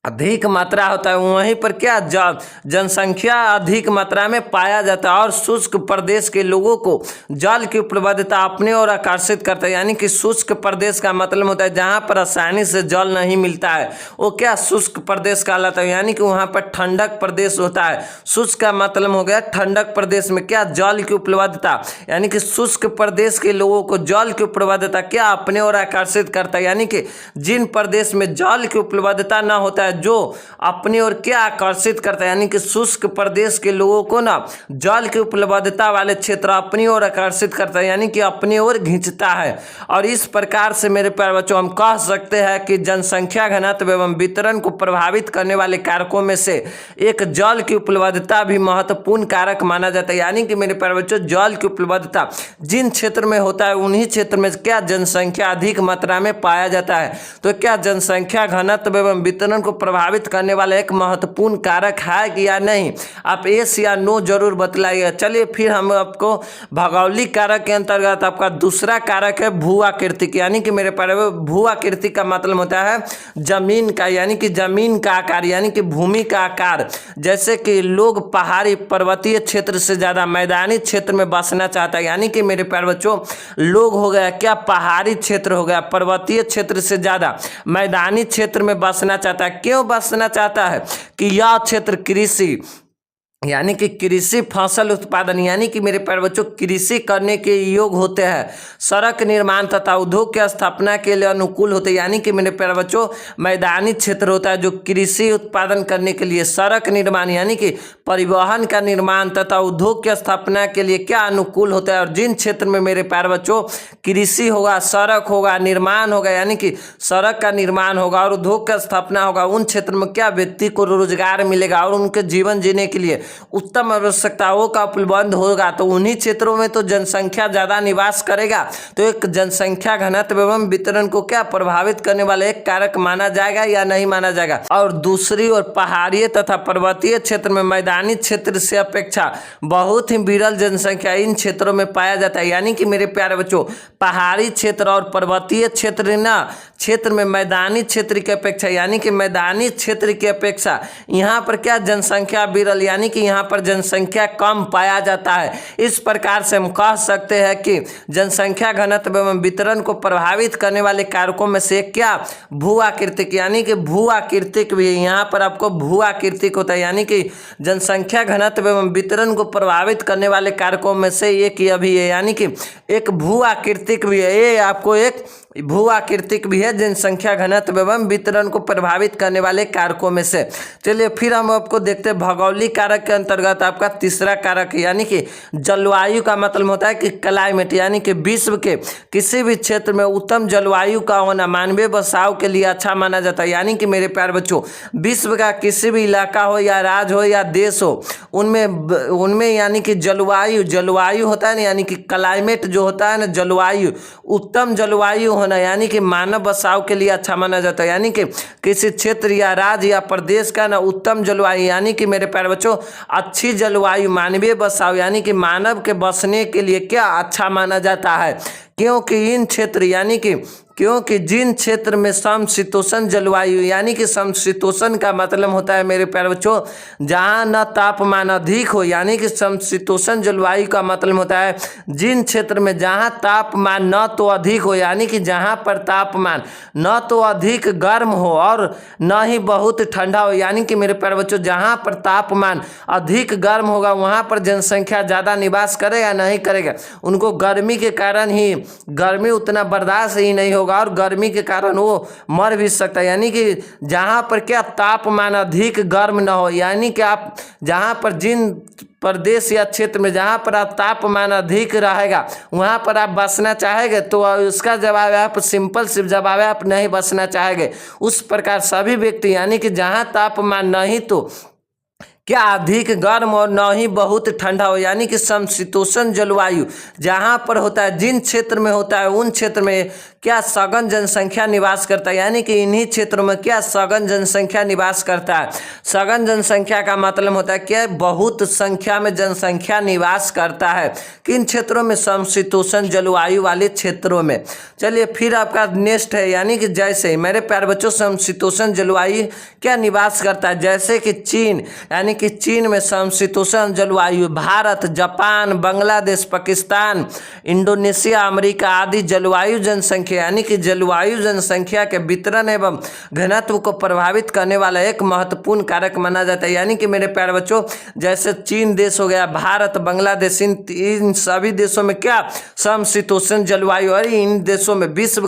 Speaker 1: अधिक मात्रा होता है वहीं पर क्या जनसंख्या अधिक मात्रा में पाया जाता है। और शुष्क प्रदेश के लोगों को जल की उपलब्धता अपने ओर आकर्षित करता है। यानी कि शुष्क प्रदेश का मतलब होता है जहां पर आसानी से जल नहीं मिलता है वो क्या शुष्क प्रदेश कहलाता है। यानी कि वहां पर ठंडक प्रदेश होता है। शुष्क का मतलब हो गया ठंडक प्रदेश में क्या जल की उपलब्धता, यानी कि शुष्क प्रदेश के लोगों को जल की उपलब्धता क्या अपने ओर आकर्षित करता है। यानी कि जिन प्रदेश में जल की उपलब्धता न होता है जो अपनी ओर क्या आकर्षित करता है, यानी कि शुष्क प्रदेश के लोगों को ना जल की उपलब्धता वाले क्षेत्र अपनी ओर आकर्षित करता है, यानी कि अपनी ओर खींचता है। और इस प्रकार से मेरे प्यारे बच्चों हम कह सकते हैं कि जनसंख्या घनत्व एवं वितरण को प्रभावित करने वाले कारकों में से एक जल की उपलब्धता भी महत्वपूर्ण कारक माना जाता है। यानी कि मेरे प्यारे बच्चों जल की उपलब्धता जिन क्षेत्र में होता है उन्हीं क्षेत्र में क्या जनसंख्या अधिक मात्रा में पाया जाता है। तो क्या जनसंख्या घनत्व एवं वितरण को प्रभावित करने वाला एक महत्वपूर्ण कारक है कि या नहीं? आप यस या नो जरूर बतलाइए। चलिए फिर हम आपको भौगोलिक कारक के अंतर्गत आपका दूसरा कारक है भू आकृतिक, यानी कि मेरे प्यारे भू आकृतिक का मतलब होता है जमीन का, यानी कि जमीन का आकार, यानी कि भूमि का आकार। जैसे कि लोग पहाड़ी पर्वतीय क्षेत्र से ज्यादा मैदानी क्षेत्र में बसना चाहता है, यानी कि मेरे प्यारे बच्चों लोग हो गया क्या पहाड़ी क्षेत्र हो गया पर्वतीय क्षेत्र से ज्यादा मैदानी क्षेत्र में बसना चाहता है। क्यों बसना चाहता है कि यह क्षेत्र कृषि यानी कि कृषि फसल उत्पादन यानी कि मेरे प्यारे बच्चों कृषि करने के योग होते हैं, सड़क निर्माण तथा उद्योग की स्थापना के लिए अनुकूल होते हैं। यानी कि मेरे प्यारे बच्चों मैदानी क्षेत्र होता है जो कृषि उत्पादन करने के लिए, सड़क निर्माण यानी कि परिवहन का निर्माण तथा उद्योग की स्थापना के लिए क्या अनुकूल होता है। और जिन क्षेत्र में मेरे प्यारे बच्चों कृषि होगा, सड़क होगा, निर्माण होगा, यानी कि सड़क का निर्माण होगा और उद्योग का स्थापना होगा, उन क्षेत्र में क्या व्यक्ति को रोजगार मिलेगा और उनके जीवन जीने के लिए उत्तम आवश्यकताओं का उपलब्ध होगा तो उन्हीं क्षेत्रों में तो जनसंख्या ज़्यादा निवास करेगा। तो एक जनसंख्या घनत्व एवं वितरण को क्या प्रभावित करने वाला एक कारक माना जाएगा या नहीं माना जाएगा। और दूसरी ओर पहाड़ीय तथा पर्वतीय क्षेत्र में मैदानी क्षेत्र से अपेक्षा बहुत ही विरल जनसंख्या इन क्षेत्रों में पाया जाता है। यानी कि मेरे प्यारे बच्चों, पहाड़ी क्षेत्र और पर्वतीय क्षेत्र में मैदानी क्षेत्र की अपेक्षा यानी कि मैदानी क्षेत्र की अपेक्षा यहाँ पर क्या जनसंख्या विरल यानी कि यहाँ पर जनसंख्या कम पाया जाता है। इस प्रकार से हम कह सकते हैं कि जनसंख्या घनत्व एवं वितरण को प्रभावित करने वाले कारकों में से क्या भू आकृतिक यानी कि भू आकृतिक भी है। यहाँ पर आपको भू आकृतिक होता है यानी कि जनसंख्या घनत्व एवं वितरण को प्रभावित करने वाले कारकों में से एक यह भी है यानी कि एक भू आकृतिक भी है। ये आपको एक भू आकृतिक भी है जनसंख्या घनत्व एवं वितरण को प्रभावित करने वाले कारकों में से। चलिए फिर हम आपको देखते हैं भौगोलिक कारक के अंतर्गत आपका तीसरा कारक यानी कि जलवायु का मतलब होता है कि क्लाइमेट यानी कि विश्व के किसी भी क्षेत्र में उत्तम जलवायु का होना मानवीय बसाव के लिए अच्छा माना जाता है। यानी कि मेरे प्यारे बच्चों, विश्व का किसी भी इलाका हो या राज्य हो या देश हो उनमें यानी कि जलवायु होता है ना यानी कि क्लाइमेट जो होता है ना जलवायु, उत्तम जलवायु होना यानी कि मानव बसाव के लिए अच्छा माना जाता है। यानी कि किसी क्षेत्र या राज्य या प्रदेश का ना उत्तम जलवायु यानी कि मेरे प्यारे बच्चों अच्छी जलवायु मानवीय बसाव यानी कि मानव के बसने के लिए क्या अच्छा माना जाता है। क्योंकि जिन क्षेत्र में समशीतोष्ण जलवायु यानी कि समशीतोष्ण का मतलब होता है मेरे प्यारे बच्चों जहाँ न तापमान अधिक हो यानी कि समशीतोष्ण जलवायु का मतलब होता है जिन क्षेत्र में जहाँ तापमान न तो अधिक हो यानी कि जहाँ पर तापमान न तो अधिक गर्म हो और न ही बहुत ठंडा हो। यानी कि मेरे प्यारे बच्चों जहाँ पर तापमान अधिक गर्म होगा वहाँ पर जनसंख्या ज़्यादा निवास करेगा नहीं करेगा, उनको गर्मी के कारण ही गर्मी उतना बर्दाश्त ही नहीं होगा और गर्मी के कारण वो मर भी सकता है। यानी कि जहाँ पर क्या तापमान अधिक गर्म न हो यानी कि आप जहाँ पर जिन प्रदेश या क्षेत्र में जहाँ पर आप तापमान अधिक रहेगा वहाँ पर आप बसना चाहेंगे तो उसका जवाब है आप सिंपल सिर्फ जवाब है आप नहीं बसना चाहेंगे। उस प्रकार सभी व्यक्ति यानी कि जहाँ तापमान नहीं तो क्या अधिक गर्म और न ही बहुत ठंडा हो यानी कि समशीतोष्ण जलवायु जहाँ पर होता है जिन क्षेत्र में होता है उन क्षेत्र में क्या सघन जनसंख्या निवास करता है। यानी कि इन्हीं क्षेत्रों में क्या सघन जनसंख्या निवास करता है। सघन जनसंख्या का मतलब होता है क्या बहुत संख्या में जनसंख्या निवास करता है किन क्षेत्रों में समशीतोष्ण जलवायु वाले क्षेत्रों में। चलिए फिर आपका नेक्स्ट है यानी कि जैसे मेरे प्यारे बच्चों समशीतोष्ण जलवायु क्या निवास करता है जैसे कि चीन यानी कि चीन में समशीतोष्ण जलवायु, Bharat, Japan, Bangladesh, Pakistan, Indonesia, America आदि जलवायु जनसंख्या यानी कि जलवायु जनसंख्या के वितरण एवं घनत्व को प्रभावित करने वाला एक महत्वपूर्ण कारक माना जाता है। यानी कि मेरे प्यारे बच्चों जैसे चीन देश हो गया, भारत, बांग्लादेश इन सभी देशों में क्या समशीतोष्ण जलवायु और इन देशों में विश्व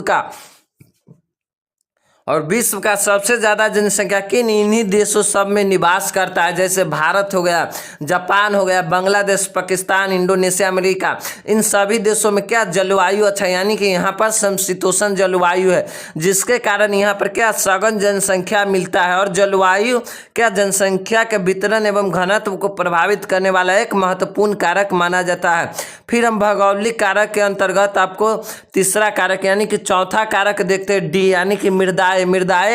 Speaker 1: का सबसे ज़्यादा जनसंख्या किन इन्हीं देशों सब में निवास करता है जैसे भारत हो गया, जापान हो गया, Bangladesh, Pakistan, Indonesia, America in सभी देशों में क्या जलवायु अच्छा यानी कि यहाँ पर समशीतोष्ण जलवायु है जिसके कारण यहाँ पर क्या सघन जनसंख्या मिलता है। और जलवायु क्या जनसंख्या के वितरण एवं घनत्व को प्रभावित करने वाला एक महत्वपूर्ण कारक माना जाता है। फिर हम भौगोलिक कारक के अंतर्गत आपको तीसरा कारक यानी कि चौथा कारक देखते हैं डी यानी कि मृदाएं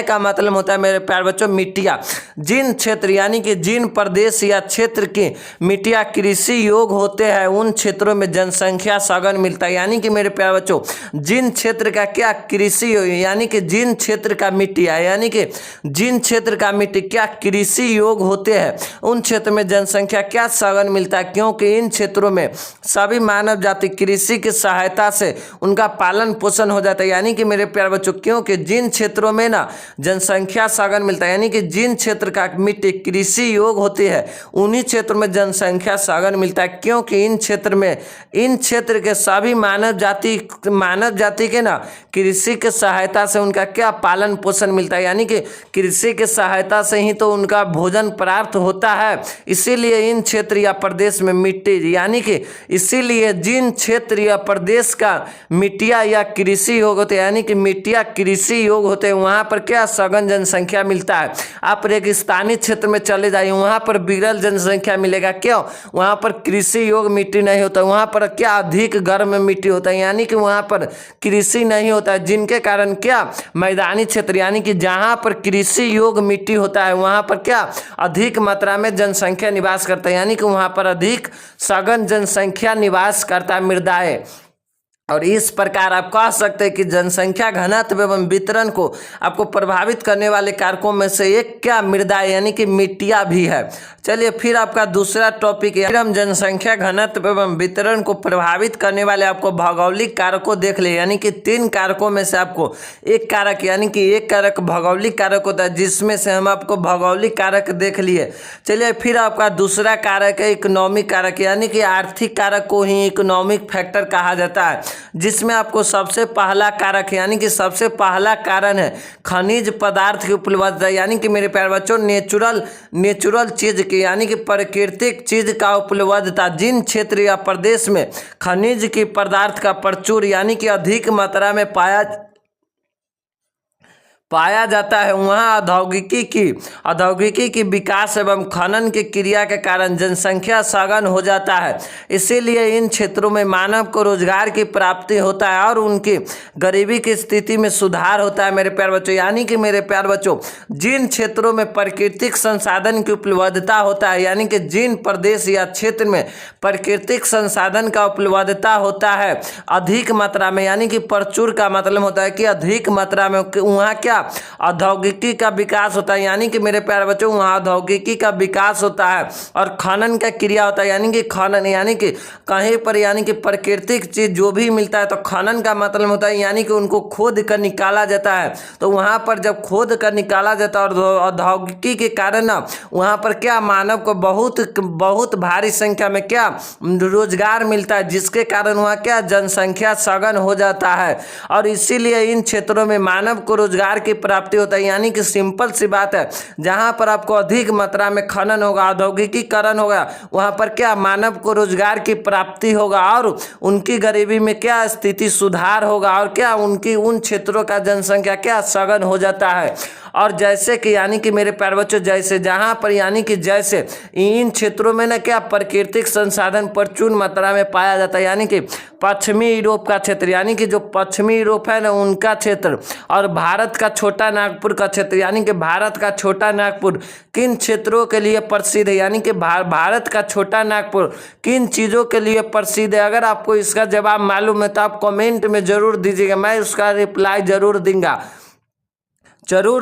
Speaker 1: का मतलब होता है मेरे प्यारे बच्चों मिट्टियाँ। जिन क्षेत्र यानी कि जिन प्रदेश या क्षेत्र की मिट्टियाँ कृषि योग्य होते हैं उन क्षेत्रों में जनसंख्या सघन मिलता है। यानी कि मेरे प्यारे बच्चों जिन क्षेत्र का क्या कृषि यानी कि जिन क्षेत्र का मिट्टियाँ यानी कि जिन क्षेत्र का मिट्टी क्या कृषि योग्य होते हैं उन क्षेत्र में जनसंख्या क्या सघन मिलता है क्योंकि इन क्षेत्रों में सभी मानव जाति कृषि की सहायता से उनका पालन पोषण हो जाता है। यानी कि मेरे प्यारे बच्चों क्योंकि जिन क्षेत्रों में ना जनसंख्या सघन मिलता है यानी कि जिन क्षेत्र का मिट्टी कृषि योग्य होती है उन्हीं क्षेत्र में जनसंख्या सघन मिलता है क्योंकि इन क्षेत्र के सभी मानव जाति के ना कृषि के सहायता से उनका क्या पालन पोषण मिलता है। यानी कि कृषि के सहायता से ही तो उनका भोजन प्राप्त होता है। इसीलिए इन क्षेत्र या प्रदेश में मिट्टी यानी कि इसीलिए जिन क्षेत्र या प्रदेश का मिट्टियाँ या कृषि योग्य होते हैं यानी कि मिट्टियाँ कृषि योग्य होते हैं वहाँ पर क्या सघन जनसंख्या मिलता है। आप रेगिस्तानी क्षेत्र में चले जाइए, वहाँ पर विरल जनसंख्या मिलेगा। क्यों? वहाँ पर कृषि योग्य मिट्टी नहीं होता, वहाँ पर क्या अधिक गर्म मिट्टी होता है, यानी कि वहाँ पर कृषि नहीं होता है, जिनके कारण क्या मैदानी क्षेत्र यानी कि जहाँ पर कृषि योग्य मिट्टी होता है वहाँ पर क्या अधिक मात्रा में जनसंख्या निवास करता है, यानी कि वहाँ पर अधिक सघन जनसंख्या निवास करता है मृदाएं। और इस प्रकार आप कह सकते हैं कि जनसंख्या घनत्व एवं वितरण को आपको प्रभावित करने वाले कारकों में से एक क्या मृदा यानी कि मिट्टियाँ भी है। चलिए फिर आपका दूसरा टॉपिक है, फिर हम जनसंख्या घनत्व एवं वितरण को प्रभावित करने वाले आपको भौगोलिक कारकों देख ले, यानी कि 3 कारकों में से आपको एक कारक यानी कि एक कारक भौगोलिक कारक होता है, जिसमें से हम आपको भौगोलिक कारक देख लिए। चलिए फिर आपका दूसरा कारक है इकोनॉमिक कारक, यानी कि आर्थिक कारक को ही इकोनॉमिक फैक्टर कहा जाता है, जिसमें आपको सबसे पहला कारक यानी कि सबसे पहला कारण है खनिज पदार्थ की उपलब्धता, यानी कि मेरे प्यारे बच्चों नेचुरल चीज की यानी कि प्राकृतिक चीज का उपलब्धता। जिन क्षेत्र या प्रदेश में खनिज की पदार्थ का प्रचुर यानी कि अधिक मात्रा में पाया जाता है, वहाँ औद्योगिकी की विकास एवं खनन की क्रिया के कारण जनसंख्या सघन हो जाता है। इसीलिए इन क्षेत्रों में मानव को रोजगार की प्राप्ति होता है और उनकी गरीबी की स्थिति में सुधार होता है। मेरे प्यारे बच्चों, यानी कि मेरे प्यारे बच्चों जिन क्षेत्रों में प्राकृतिक संसाधन की उपलब्धता होता है, यानी कि जिन प्रदेश या क्षेत्र में प्राकृतिक संसाधन का उपलब्धता होता है अधिक मात्रा में, यानी कि प्रचुर का मतलब होता है कि अधिक मात्रा में, वहाँ क्या औद्योगिकी का विकास होता है, यानी कि मेरे प्यारे बच्चों वहाँ औद्योगिकी का विकास होता है और खनन का क्रिया होता है, यानी कि खनन यानी कि कहीं पर यानी कि प्राकृतिक चीज जो भी मिलता है तो खनन का मतलब होता है यानी कि उनको खोद कर निकाला जाता है। तो वहाँ पर जब खोद कर निकाला जाता है और औद्योगिकी के कारण ना वहाँ पर क्या मानव को बहुत भारी संख्या में क्या रोजगार मिलता है, जिसके कारण वहाँ क्या जनसंख्या सघन हो जाता है और इसीलिए इन क्षेत्रों में मानव को रोजगार की प्राप्ति होता है। यानी कि सिंपल सी बात है, जहां पर आपको अधिक मात्रा में खनन होगा, औद्योगिकीकरण होगा, वहां पर क्या मानव को रोजगार की प्राप्ति होगा और उनकी गरीबी में क्या स्थिति सुधार होगा और क्या उनकी उन क्षेत्रों का जनसंख्या क्या सघन हो जाता है। और जैसे कि यानी कि मेरे प्यारे बच्चों जैसे जहाँ पर यानी कि जैसे इन क्षेत्रों में ना क्या प्राकृतिक संसाधन प्रचुर मात्रा में पाया जाता है, यानी कि पश्चिमी यूरोप का क्षेत्र यानी कि जो पश्चिमी यूरोप है ना उनका क्षेत्र और भारत का छोटा नागपुर का क्षेत्र, यानी कि भारत का छोटा नागपुर किन क्षेत्रों के लिए प्रसिद्ध है, यानी कि भारत का छोटा नागपुर किन चीज़ों के लिए प्रसिद्ध है। अगर आपको इसका जवाब मालूम है तो आप कमेंट में जरूर दीजिएगा, मैं उसका रिप्लाई जरूर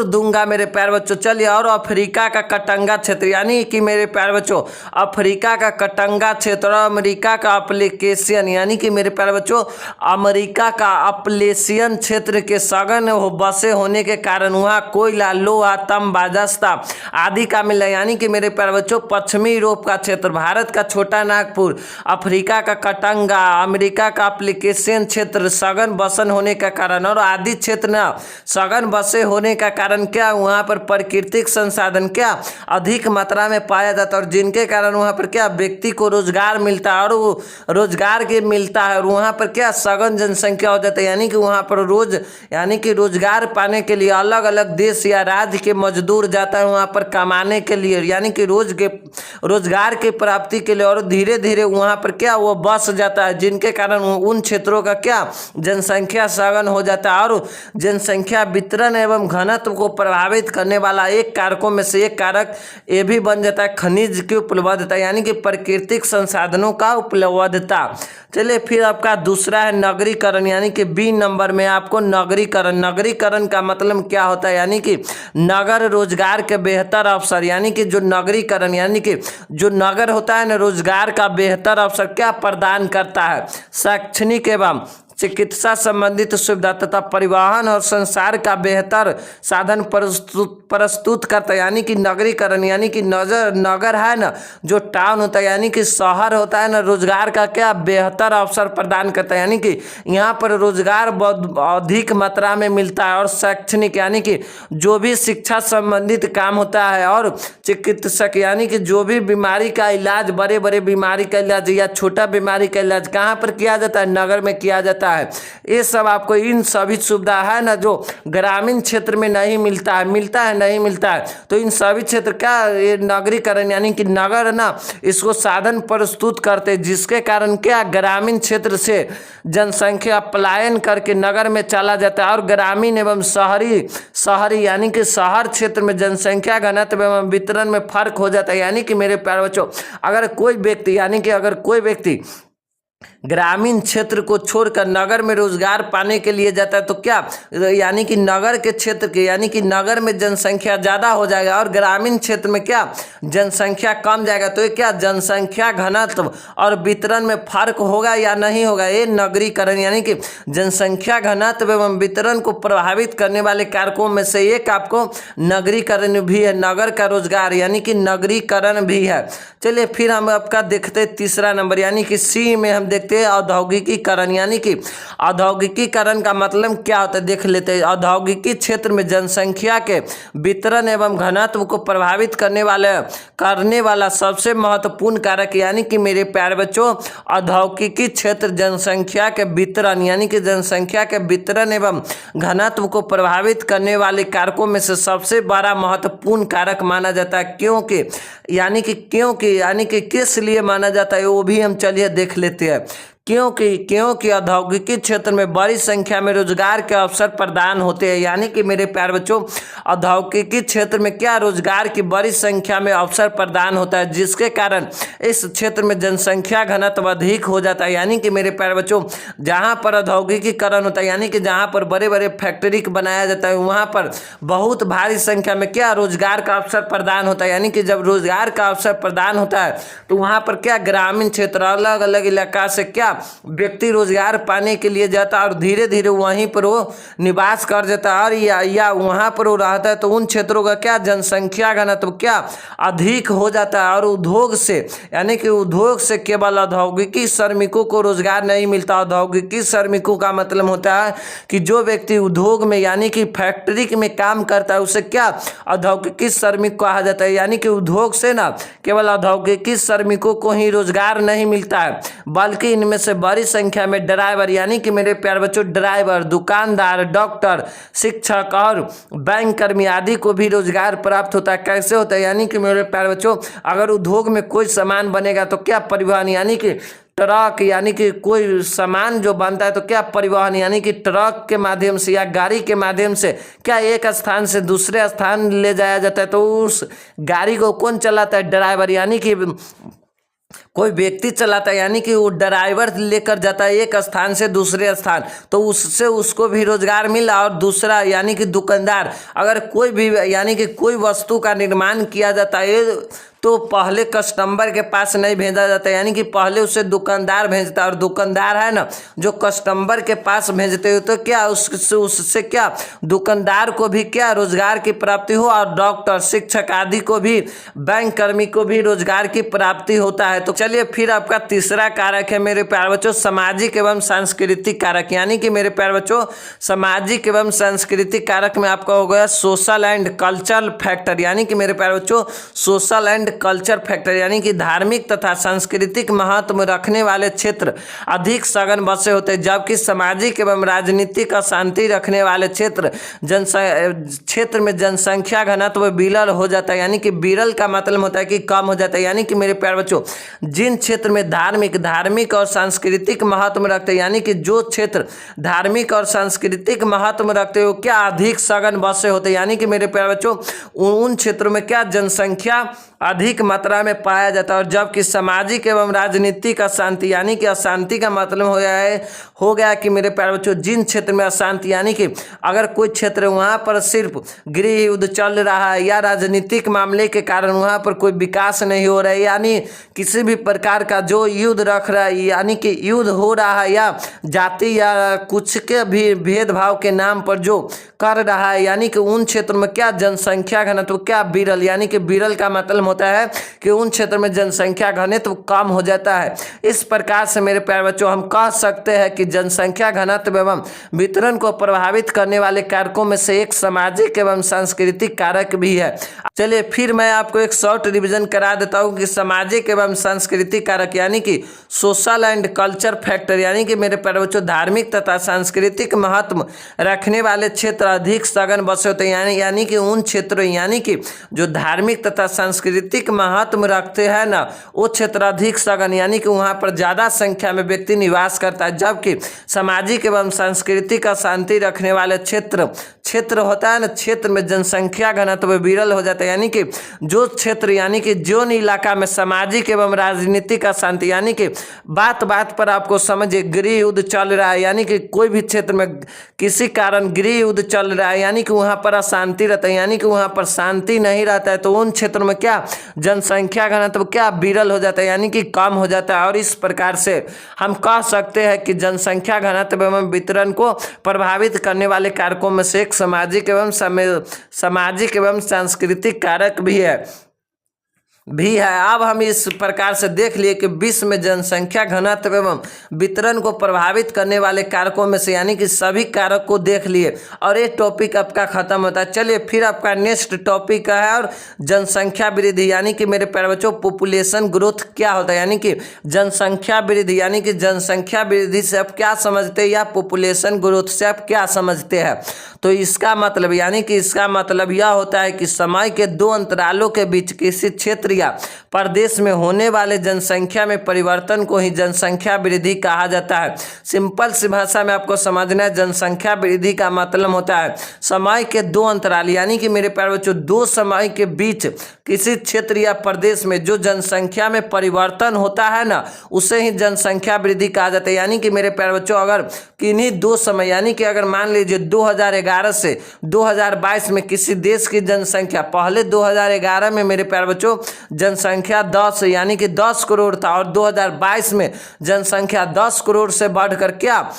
Speaker 1: दूंगा मेरे प्यारे बच्चों। चलिए और अफ्रीका का कटंगा क्षेत्र, यानी कि मेरे प्यारे बच्चों अफ्रीका का कटंगा क्षेत्र और अमेरिका का अप्लिकेशन, यानी कि मेरे प्यारे बच्चों अमेरिका का अप्लेशियन क्षेत्र के सघन बसे होने के कारण वहाँ कोयला, लोहा, तांबा, जस्ता आदि का मिला। यानी कि मेरे प्यारे बच्चों पश्चिमी यूरोप का क्षेत्र, भारत का छोटा नागपुर, अफ्रीका का कटंगा, अमेरिका का अप्लिकेशन क्षेत्र सघन बसन होने का कारण और आदि क्षेत्र न सघन बसे होने का कारण क्या वहाँ पर प्राकृतिक संसाधन क्या अधिक मात्रा में पाया जाता है और जिनके कारण वहाँ पर क्या व्यक्ति को रोजगार मिलता है और वो रोजगार के मिलता है और वहाँ पर क्या सघन जनसंख्या हो जाता है। यानी कि वहाँ पर रोजगार पाने के लिए अलग अलग देश या राज्य के मजदूर जाता है वहाँ पर कमाने के लिए, यानी कि रोजगार की प्राप्ति के लिए और धीरे धीरे वहाँ पर क्या वो बस जाता है, जिनके कारण उन क्षेत्रों का क्या जनसंख्या सघन हो जाता है। और जनसंख्या वितरण एवं घनत्व को प्रभावित करने वाला एक कारकों में से एक कारक ये भी बन जाता है खनिज की उपलब्धता, यानी कि प्राकृतिक संसाधनों का उपलब्धता। चलिए फिर आपका दूसरा है नगरीकरण, यानी कि बी नंबर में आपको नगरीकरण का मतलब क्या होता है, यानी कि नगर रोजगार के बेहतर अवसर, यानी कि जो नगरीकरण यानी कि जो नगर होता है ना रोजगार का बेहतर अवसर क्या प्रदान करता है, शैक्षणिक एवं चिकित्सा संबंधित सुविधा तथा परिवहन और संचार का बेहतर साधन प्रस्तुत करता है। यानी कि नगरीकरण यानी कि नगर है ना जो टाउन होता है यानी कि शहर होता है ना रोजगार का क्या बेहतर अवसर प्रदान करता है, यानी कि यहाँ पर रोजगार बहुत अधिक मात्रा में मिलता है और शैक्षणिक यानी कि जो भी शिक्षा संबंधित काम होता है और चिकित्सक यानी कि जो भी बीमारी का इलाज, बड़े बड़े बीमारी का इलाज या छोटा बीमारी का इलाज कहाँ पर किया जाता है, नगर में किया जाता है। मिलता है। ये सब आपको इन सभी सुविधा है ना जो ग्रामीण क्षेत्र में नहीं मिलता है, नहीं मिलता है। तो इन सभी क्षेत्र का ये नगरीकरण यानी कि नगर ना इसको साधन प्रस्तुत करते, जिसके कारण क्या ग्रामीण क्षेत्र से जनसंख्या पलायन करके नगर में चला जाता है और ग्रामीण एवं शहरी यानी कि शहर क्षेत्र में जनसंख्या घनत्व एवं वितरण में फर्क हो जाता है। यानी कि मेरे प्यारे बच्चों, अगर कोई व्यक्ति ग्रामीण क्षेत्र को छोड़कर नगर में रोजगार पाने के लिए जाता है तो क्या यानी कि नगर के क्षेत्र के यानी कि नगर में जनसंख्या ज़्यादा हो जाएगा और ग्रामीण क्षेत्र में क्या जनसंख्या कम जाएगा। तो ये क्या जनसंख्या घनत्व और वितरण में फर्क होगा या नहीं होगा। ये नगरीकरण यानी कि जनसंख्या घनत्व एवं वितरण को प्रभावित करने वाले कारकों में से एक आपको नगरीकरण भी है, नगर का रोजगार यानी कि नगरीकरण भी है। चलिए फिर हम आपका देखते तीसरा नंबर यानी कि सी में हम देखते हैं औद्योगिकीकरण। यानी कि औद्योगिकीकरण का मतलब क्या होता है देख लेते हैं। औद्योगिकी क्षेत्र में जनसंख्या के वितरण एवं घनत्व को प्रभावित करने वाला सबसे महत्वपूर्ण कारक यानी कि मेरे प्यारे बच्चों औद्योगिकी क्षेत्र जनसंख्या के वितरण यानी कि जनसंख्या के वितरण एवं घनत्व को प्रभावित करने वाले कारकों में से सबसे बड़ा महत्वपूर्ण कारक माना जाता है। क्योंकि किस लिए माना जाता है वो भी हम चलिए देख लेते हैं। क्योंकि औद्योगिकी क्षेत्र में बड़ी संख्या में रोजगार के अवसर प्रदान होते हैं। यानी कि मेरे प्यारे बच्चों औद्योगिकी क्षेत्र में क्या रोजगार की बड़ी संख्या में अवसर प्रदान होता है, जिसके कारण इस क्षेत्र में जनसंख्या घनत्व अधिक हो जाता है। यानी कि मेरे प्यारे बच्चों जहाँ पर औद्योगिकीकरण होता है यानी कि जहाँ पर बड़े बड़े फैक्ट्री बनाया जाता है वहाँ पर बहुत भारी संख्या में क्या रोजगार का अवसर प्रदान होता है। यानी कि जब रोजगार का अवसर प्रदान होता है तो वहाँ पर क्या ग्रामीण क्षेत्र अलग अलग इलाका से क्या व्यक्ति रोजगार पाने के लिए जाता है और धीरे धीरे वहीं पर वो निवास कर जाता है और या वहाँ पर वो रहता है तो उन क्षेत्रों का क्या जनसंख्या घनत्व क्या अधिक हो जाता है। और उद्योग से यानी कि उद्योग से केवल औद्योगिकी श्रमिकों को रोजगार नहीं मिलता। औद्योगिकी श्रमिकों का मतलब होता है कि जो व्यक्ति उद्योग में यानी कि फैक्ट्री में काम करता है उसे क्या औद्योगिकी श्रमिक कहा जाता है। यानी कि उद्योग से ना केवल औद्योगिकी श्रमिकों को ही रोजगार नहीं मिलता है बल्कि इनमें से बड़ी संख्या में ड्राइवर यानी कि मेरे प्यारे बच्चों ड्राइवर, दुकानदार, डॉक्टर, शिक्षक और बैंक कर्मी आदि को भी रोजगार प्राप्त होता है। कैसे होता है यानी कि मेरे प्यारे बच्चों अगर उद्योग में कोई सामान बनेगा तो क्या परिवहन यानी कि ट्रक यानी कि कोई सामान जो बनता है तो क्या परिवहन यानी कि ट्रक के माध्यम से या गाड़ी के माध्यम से क्या एक स्थान से दूसरे स्थान ले जाया जाता है। तो उस गाड़ी को कौन चलाता है, ड्राइवर यानी कि कोई व्यक्ति चलाता है। यानी कि वो ड्राइवर लेकर जाता है एक स्थान से दूसरे स्थान तो उससे उसको भी रोजगार मिला। और दूसरा यानी कि दुकानदार अगर कोई भी यानी कि कोई वस्तु का निर्माण किया जाता है तो पहले कस्टमर के पास नहीं भेजा जाता यानी कि पहले उसे दुकानदार भेजता है और दुकानदार है ना जो कस्टमर के पास भेजते हो तो क्या उससे क्या दुकानदार को भी क्या रोजगार की प्राप्ति हो और डॉक्टर, शिक्षक आदि को भी, बैंक कर्मी को भी रोजगार की प्राप्ति होता है। तो चलिए फिर आपका तीसरा कारक है मेरे प्यारे बच्चों सामाजिक एवं सांस्कृतिक कारक। यानी कि मेरे प्यारे बच्चों सामाजिक एवं सांस्कृतिक कारक में आपका हो गया सोशल एंड कल्चरल फैक्टर। यानी कि मेरे प्यारे बच्चों सोशल एंड कल्चर फैक्टर यानी कि धार्मिक तथा सांस्कृतिक महत्व रखने वाले क्षेत्र अधिक सघन बसे होते हैं जबकि सामाजिक एवं राजनीतिक अशांति रखने वाले क्षेत्र में जनसंख्या घनत्व विरल हो जाता है। यानी कि विरल का मतलब होता है कि कम हो जाता है। यानी कि मेरे प्यारे बच्चों जिन क्षेत्र में धार्मिक और सांस्कृतिक महत्व रखते हैं यानी कि जो क्षेत्र धार्मिक और सांस्कृतिक महत्व रखते हो क्या अधिक सघन बसे होते हैं। यानी कि मेरे प्यारे बच्चों उन क्षेत्रों में क्या जनसंख्या अधिक मात्रा में पाया जाता है। और जबकि सामाजिक एवं राजनीतिक अशांति यानी कि अशांति का मतलब हो गया कि मेरे प्यारे बच्चों जिन क्षेत्र में अशांति यानी कि अगर कोई क्षेत्र वहाँ पर सिर्फ गृह युद्ध चल रहा है या राजनीतिक मामले के कारण वहाँ पर कोई विकास नहीं हो रहा है यानी किसी भी प्रकार का जो युद्ध रख रहा है यानी कि युद्ध हो रहा है या जाति या कुछ के भी भेदभाव के नाम पर जो कर रहा है यानी कि उन क्षेत्र में क्या जनसंख्या घनत्व क्या विरल यानी कि विरल का मतलब होता है कि उन क्षेत्र में जनसंख्या घनत्व कम हो जाता है। इस प्रकार से मेरे प्यारे बच्चों हम कह सकते हैं कि जनसंख्या घनत्व एवं वितरण को प्रभावित करने वाले कारकों में से एक सामाजिक एवं सांस्कृतिक कारक भी है। चलिए फिर मैं आपको एक शॉर्ट रिवीजन करा देता हूँ कि सामाजिक एवं सांस्कृतिक कारक यानी कि सोशल एंड कल्चर फैक्टर यानी कि मेरे प्यारे बच्चों धार्मिक तथा सांस्कृतिक महत्व रखने वाले क्षेत्र अधिक सघन बसे होते हैं, यानी कि उन क्षेत्रों यानी कि जो धार्मिक तथा सांस्कृतिक महत्व रखते हैं ना वो क्षेत्र अधिक सघन यानी कि वहाँ पर ज़्यादा संख्या में व्यक्ति निवास करता है, जबकि सामाजिक एवं सांस्कृतिक अशांति रखने वाले क्षेत्र होता है ना क्षेत्र में जनसंख्या घनत्व विरल हो जाता है, यानी कि जो क्षेत्र यानी कि जो इलाका में सामाजिक एवं राजनीतिक अशांति यानी कि बात बात पर आपको समझिए गृह युद्ध चल रहा है, यानी कि कोई भी क्षेत्र में किसी कारण गृह युद्ध चल रहा है यानी कि वहाँ पर अशांति रहता है, यानी कि वहाँ पर शांति नहीं रहता है, तो उन क्षेत्रों में क्या जनसंख्या घनत्व क्या विरल हो जाता है यानी कि कम हो जाता है। और इस प्रकार से हम कह सकते हैं कि जनसंख्या घनत्व एवं वितरण को प्रभावित करने वाले कारकों में से एक सामाजिक एवं सांस्कृतिक कारक भी है। अब हम इस प्रकार से देख लिए कि विश्व में जनसंख्या घनत्व एवं वितरण को प्रभावित करने वाले कारकों में से यानी कि सभी कारक को देख लिए और ये टॉपिक आपका खत्म होता है। चलिए फिर आपका नेक्स्ट टॉपिक है और जनसंख्या वृद्धि यानी कि मेरे प्यारे बच्चों पॉपुलेशन ग्रोथ क्या होता है, यानी कि जनसंख्या वृद्धि यानी कि जनसंख्या वृद्धि से आप क्या समझते हैं या पॉपुलेशन ग्रोथ से आप क्या समझते हैं। तो इसका मतलब यानी कि इसका मतलब यह होता है कि समय के दो अंतरालों के बीच किसी क्षेत्र या प्रदेश में होने वाले जनसंख्या में परिवर्तन को ही जनसंख्या वृद्धि कहा जाता है। सिंपल सी भाषा में आपको समझना है, जनसंख्या वृद्धि का मतलब होता है समय के दो अंतराल यानी कि मेरे प्यारे बच्चों दो समय के बीच किसी क्षेत्र या प्रदेश में जो जनसंख्या में परिवर्तन होता है ना उसे ही जनसंख्या वृद्धि कहा जाता है। यानी कि मेरे प्यारे बच्चों अगर किन्हीं दो समय यानी कि अगर मान लीजिए 2011 से 2022 में किसी देश की जनसंख्या पहले 2011 में मेरे प्यारे बच्चों जनसंख्या 10 यानी कि 10 करोड़ था और 2022 में जनसंख्या 10 करोड़ से बढ़कर क्या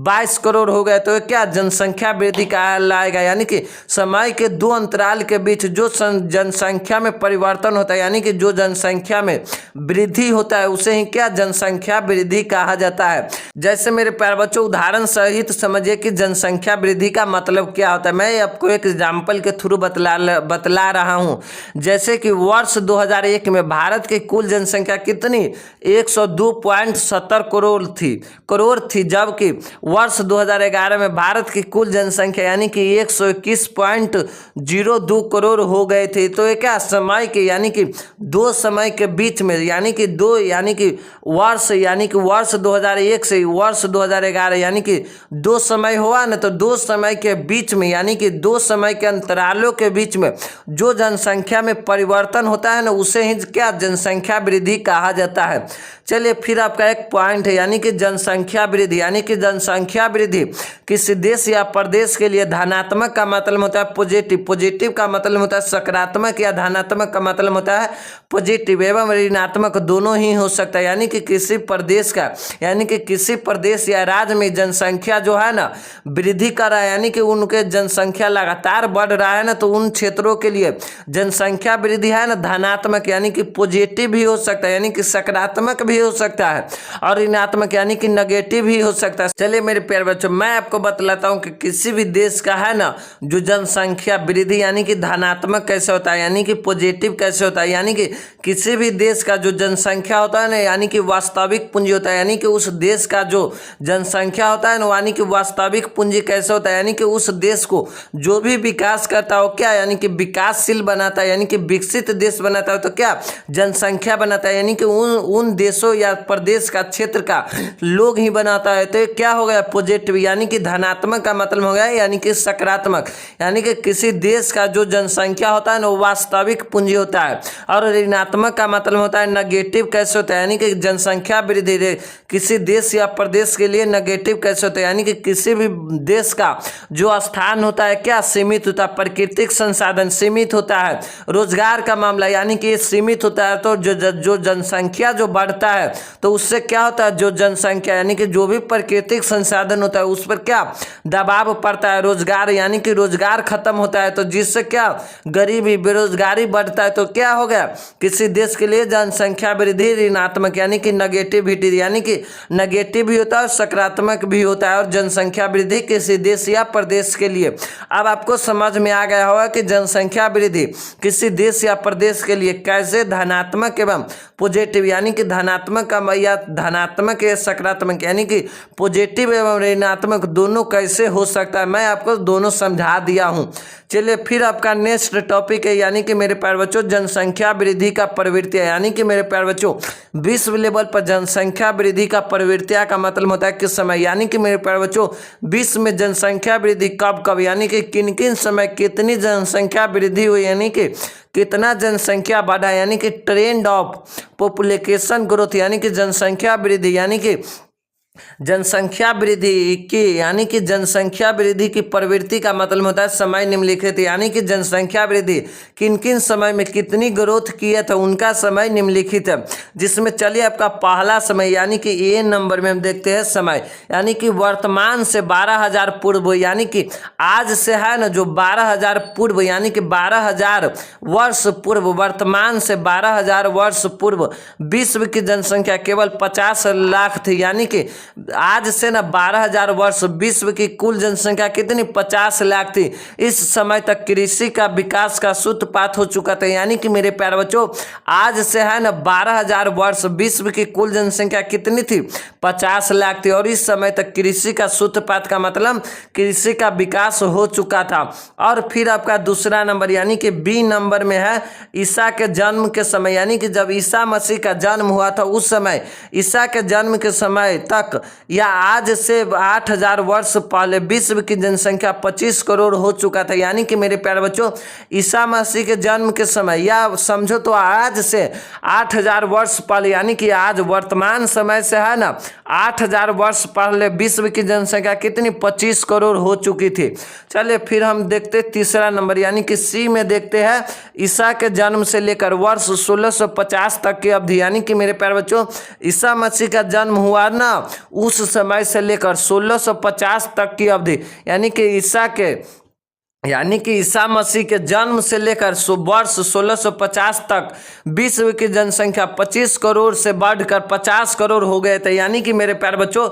Speaker 1: 22 करोड़ हो गए, तो क्या जनसंख्या वृद्धि कहा लाएगा। यानी कि समय के दो अंतराल के बीच जो जनसंख्या में परिवर्तन होता है यानी कि जो जनसंख्या में वृद्धि होता है उसे ही क्या जनसंख्या वृद्धि कहा जाता है। जैसे मेरे प्यारे बच्चों उदाहरण सहित समझिए कि जनसंख्या वृद्धि का मतलब क्या होता है। मैं आपको एक एग्जाम्पल के थ्रू बतला रहा हूँ। जैसे कि वर्ष 2001 में भारत की कुल जनसंख्या कितनी 102.70 करोड़ थी, जबकि वर्ष 2011 में भारत की कुल जनसंख्या यानी कि 121.02 करोड़ हो गए थे। तो ये क्या समय के यानी कि दो समय के बीच में यानी कि वर्ष 2001 से वर्ष 2011 यानी कि दो समय हुआ ना, तो दो समय के बीच में यानी कि दो समय के अंतरालों के बीच में जो जनसंख्या में परिवर्तन होता है ना उसे ही क्या जनसंख्या वृद्धि कहा जाता है। चलिए फिर आपका एक पॉइंट है यानी कि जनसंख्या वृद्धि यानी कि जनसंख्या वृद्धि किसी देश या प्रदेश के लिए धनात्मक का मतलब होता है पॉजिटिव का मतलब होता है सकारात्मक या धनात्मक का मतलब होता है पॉजिटिव एवं ऋणात्मक दोनों ही हो सकता है। यानी कि किसी प्रदेश या राज्य में जनसंख्या जो है ना वृद्धि कर रहा है यानी कि उनके जनसंख्या लगातार बढ़ रहा है ना, तो उन क्षेत्रों के लिए जनसंख्या वृद्धि है ना धनात्मक यानी कि पॉजिटिव भी हो सकता है यानी कि सकारात्मक भी हो सकता है और ऋणात्मक यानी कि नेगेटिव भी हो सकता है। चलिए मेरे प्यारे बच्चों मैं आपको बतलाता हूँ कि किसी भी देश का है ना जो जनसंख्या वृद्धि यानी कि धनात्मक कैसे होता है यानी कि पॉजिटिव कैसे होता है। यानी कि किसी भी देश का जो जनसंख्या होता है ना यानी कि वास्तविक पूंजी होता है, यानी कि उस देश का जो जनसंख्या होता है ना यानी कि वास्तविक पूंजी कैसे होता है यानी कि उस देश को जो भी विकास करता हो क्या यानी कि विकासशील बनाता है यानी कि विकसित देश बनाता है, तो क्या जनसंख्या बनाता है यानी कि उन देशों या प्रदेश का क्षेत्र का लोग ही बनाता है। तो ये क्या हो गया पॉजिटिव यानी कि धनात्मक का मतलब हो गया यानी कि सकारात्मक यानी कि किसी देश का जो जनसंख्या होता है ना वास्तविक पूंजी होता है। और ऋणात्मक का मतलब होता है नेगेटिव कैसे होता है यानी कि जनसंख्या वृद्धि किसी देश या प्रदेश के लिए नेगेटिव कैसे होता है यानी कि किसी भी देश का जो स्थान होता है क्या सीमित होता है, प्राकृतिक संसाधन सीमित होता है, रोजगार का मामला यानी कि ये सीमित होता है तो जो जनसंख्या जो बढ़ता है तो उससे क्या होता है, जो जनसंख्या यानी कि जो भी प्राकृतिक संसाधन होता है उस पर क्या दबाव पड़ता है, रोजगार यानी कि रोजगार खत्म होता है, तो जिससे क्या गरीबी बेरोजगारी बढ़ता है। तो क्या हो गया, किसी देश के लिए जनसंख्या वृद्धि ऋणात्मक यानी कि नेगेटिविटी यानी कि नेगेटिव भी होता है और सकारात्मक भी होता है। और जनसंख्या वृद्धि किसी देश या प्रदेश के लिए, अब आपको समझ में आ गया होगा कि जनसंख्या वृद्धि किसी देश या प्रदेश के लिए कैसे धनात्मक एवं पॉजिटिव यानी कि धनात्मक या धनात्मक या सकारात्मक यानी कि पॉजिटिव एवं ऋणात्मक दोनों कैसे हो सकता है, मैं आपको दोनों समझा दिया हूं। चलिए फिर आपका नेक्स्ट टॉपिक है यानी कि मेरे प्यारे बच्चों जनसंख्या वृद्धि का प्रवृत्तियां यानी कि मेरे प्यारे बच्चों विश्व लेवल पर जनसंख्या वृद्धि का प्रवृत्तियां का मतलब होता है किस समय, यानी कि मेरे प्यारे बच्चों विश्व में जनसंख्या वृद्धि कब कब यानी कि किन किन समय कितनी जनसंख्या वृद्धि हुई यानी कि कितना जनसंख्या बढ़ा यानी कि ट्रेंड ऑफ पॉपुलेशन ग्रोथ यानी कि जनसंख्या वृद्धि यानी कि जनसंख्या वृद्धि की यानी कि जनसंख्या वृद्धि की प्रवृत्ति का मतलब होता है समय निम्नलिखित यानी कि जनसंख्या वृद्धि किन किन समय में कितनी ग्रोथ किया था उनका समय निम्नलिखित है। जिसमें चलिए आपका पहला समय यानी कि ए नंबर में हम देखते हैं समय यानी कि वर्तमान से 12,000 पूर्व यानी कि आज से है ना जो 12,000 पूर्व यानी कि 12,000 वर्ष पूर्व, वर्तमान से 12,000 वर्ष पूर्व विश्व की जनसंख्या केवल 50 लाख थी यानी कि आज से ना 12,000 वर्ष विश्व की कुल जनसंख्या कितनी 50 लाख थी। इस समय तक कृषि का विकास का सूत्रपात हो चुका था यानी कि मेरे प्यारे बच्चों आज से है ना 12,000 वर्ष विश्व की कुल जनसंख्या कितनी थी 50 लाख थी और इस समय तक कृषि का सूत्रपात का मतलब कृषि का विकास हो चुका था। और फिर आपका दूसरा नंबर यानी कि बी नंबर में है ईसा के जन्म के समय यानी कि जब ईसा मसीह का जन्म हुआ था उस समय ईसा के जन्म के समय तक या आज से 8,000 वर्ष पहले विश्व की जनसंख्या 25 करोड़ हो चुका था यानी कि मेरे प्यारे बच्चों ईसा मसीह के जन्म के समय या समझो तो आज से 8,000 वर्ष पहले यानी कि आज वर्तमान समय से है ना 8,000 वर्ष पहले विश्व की जनसंख्या कितनी 25 करोड़ हो चुकी थी। चलिए फिर हम देखते तीसरा नंबर यानी कि सी में देखते हैं ईसा के जन्म से लेकर वर्ष 1650 तक की अवधि यानी कि मेरे प्यारे बच्चों ईसा मसीह का जन्म हुआ ना उस समय से लेकर 1650 तक की अवधि यानी कि ईसा मसीह के जन्म से लेकर वर्ष 1650 तक विश्व की जनसंख्या 25 करोड़ से बढ़कर 50 करोड़ हो गए थे यानी कि मेरे प्यारे बच्चों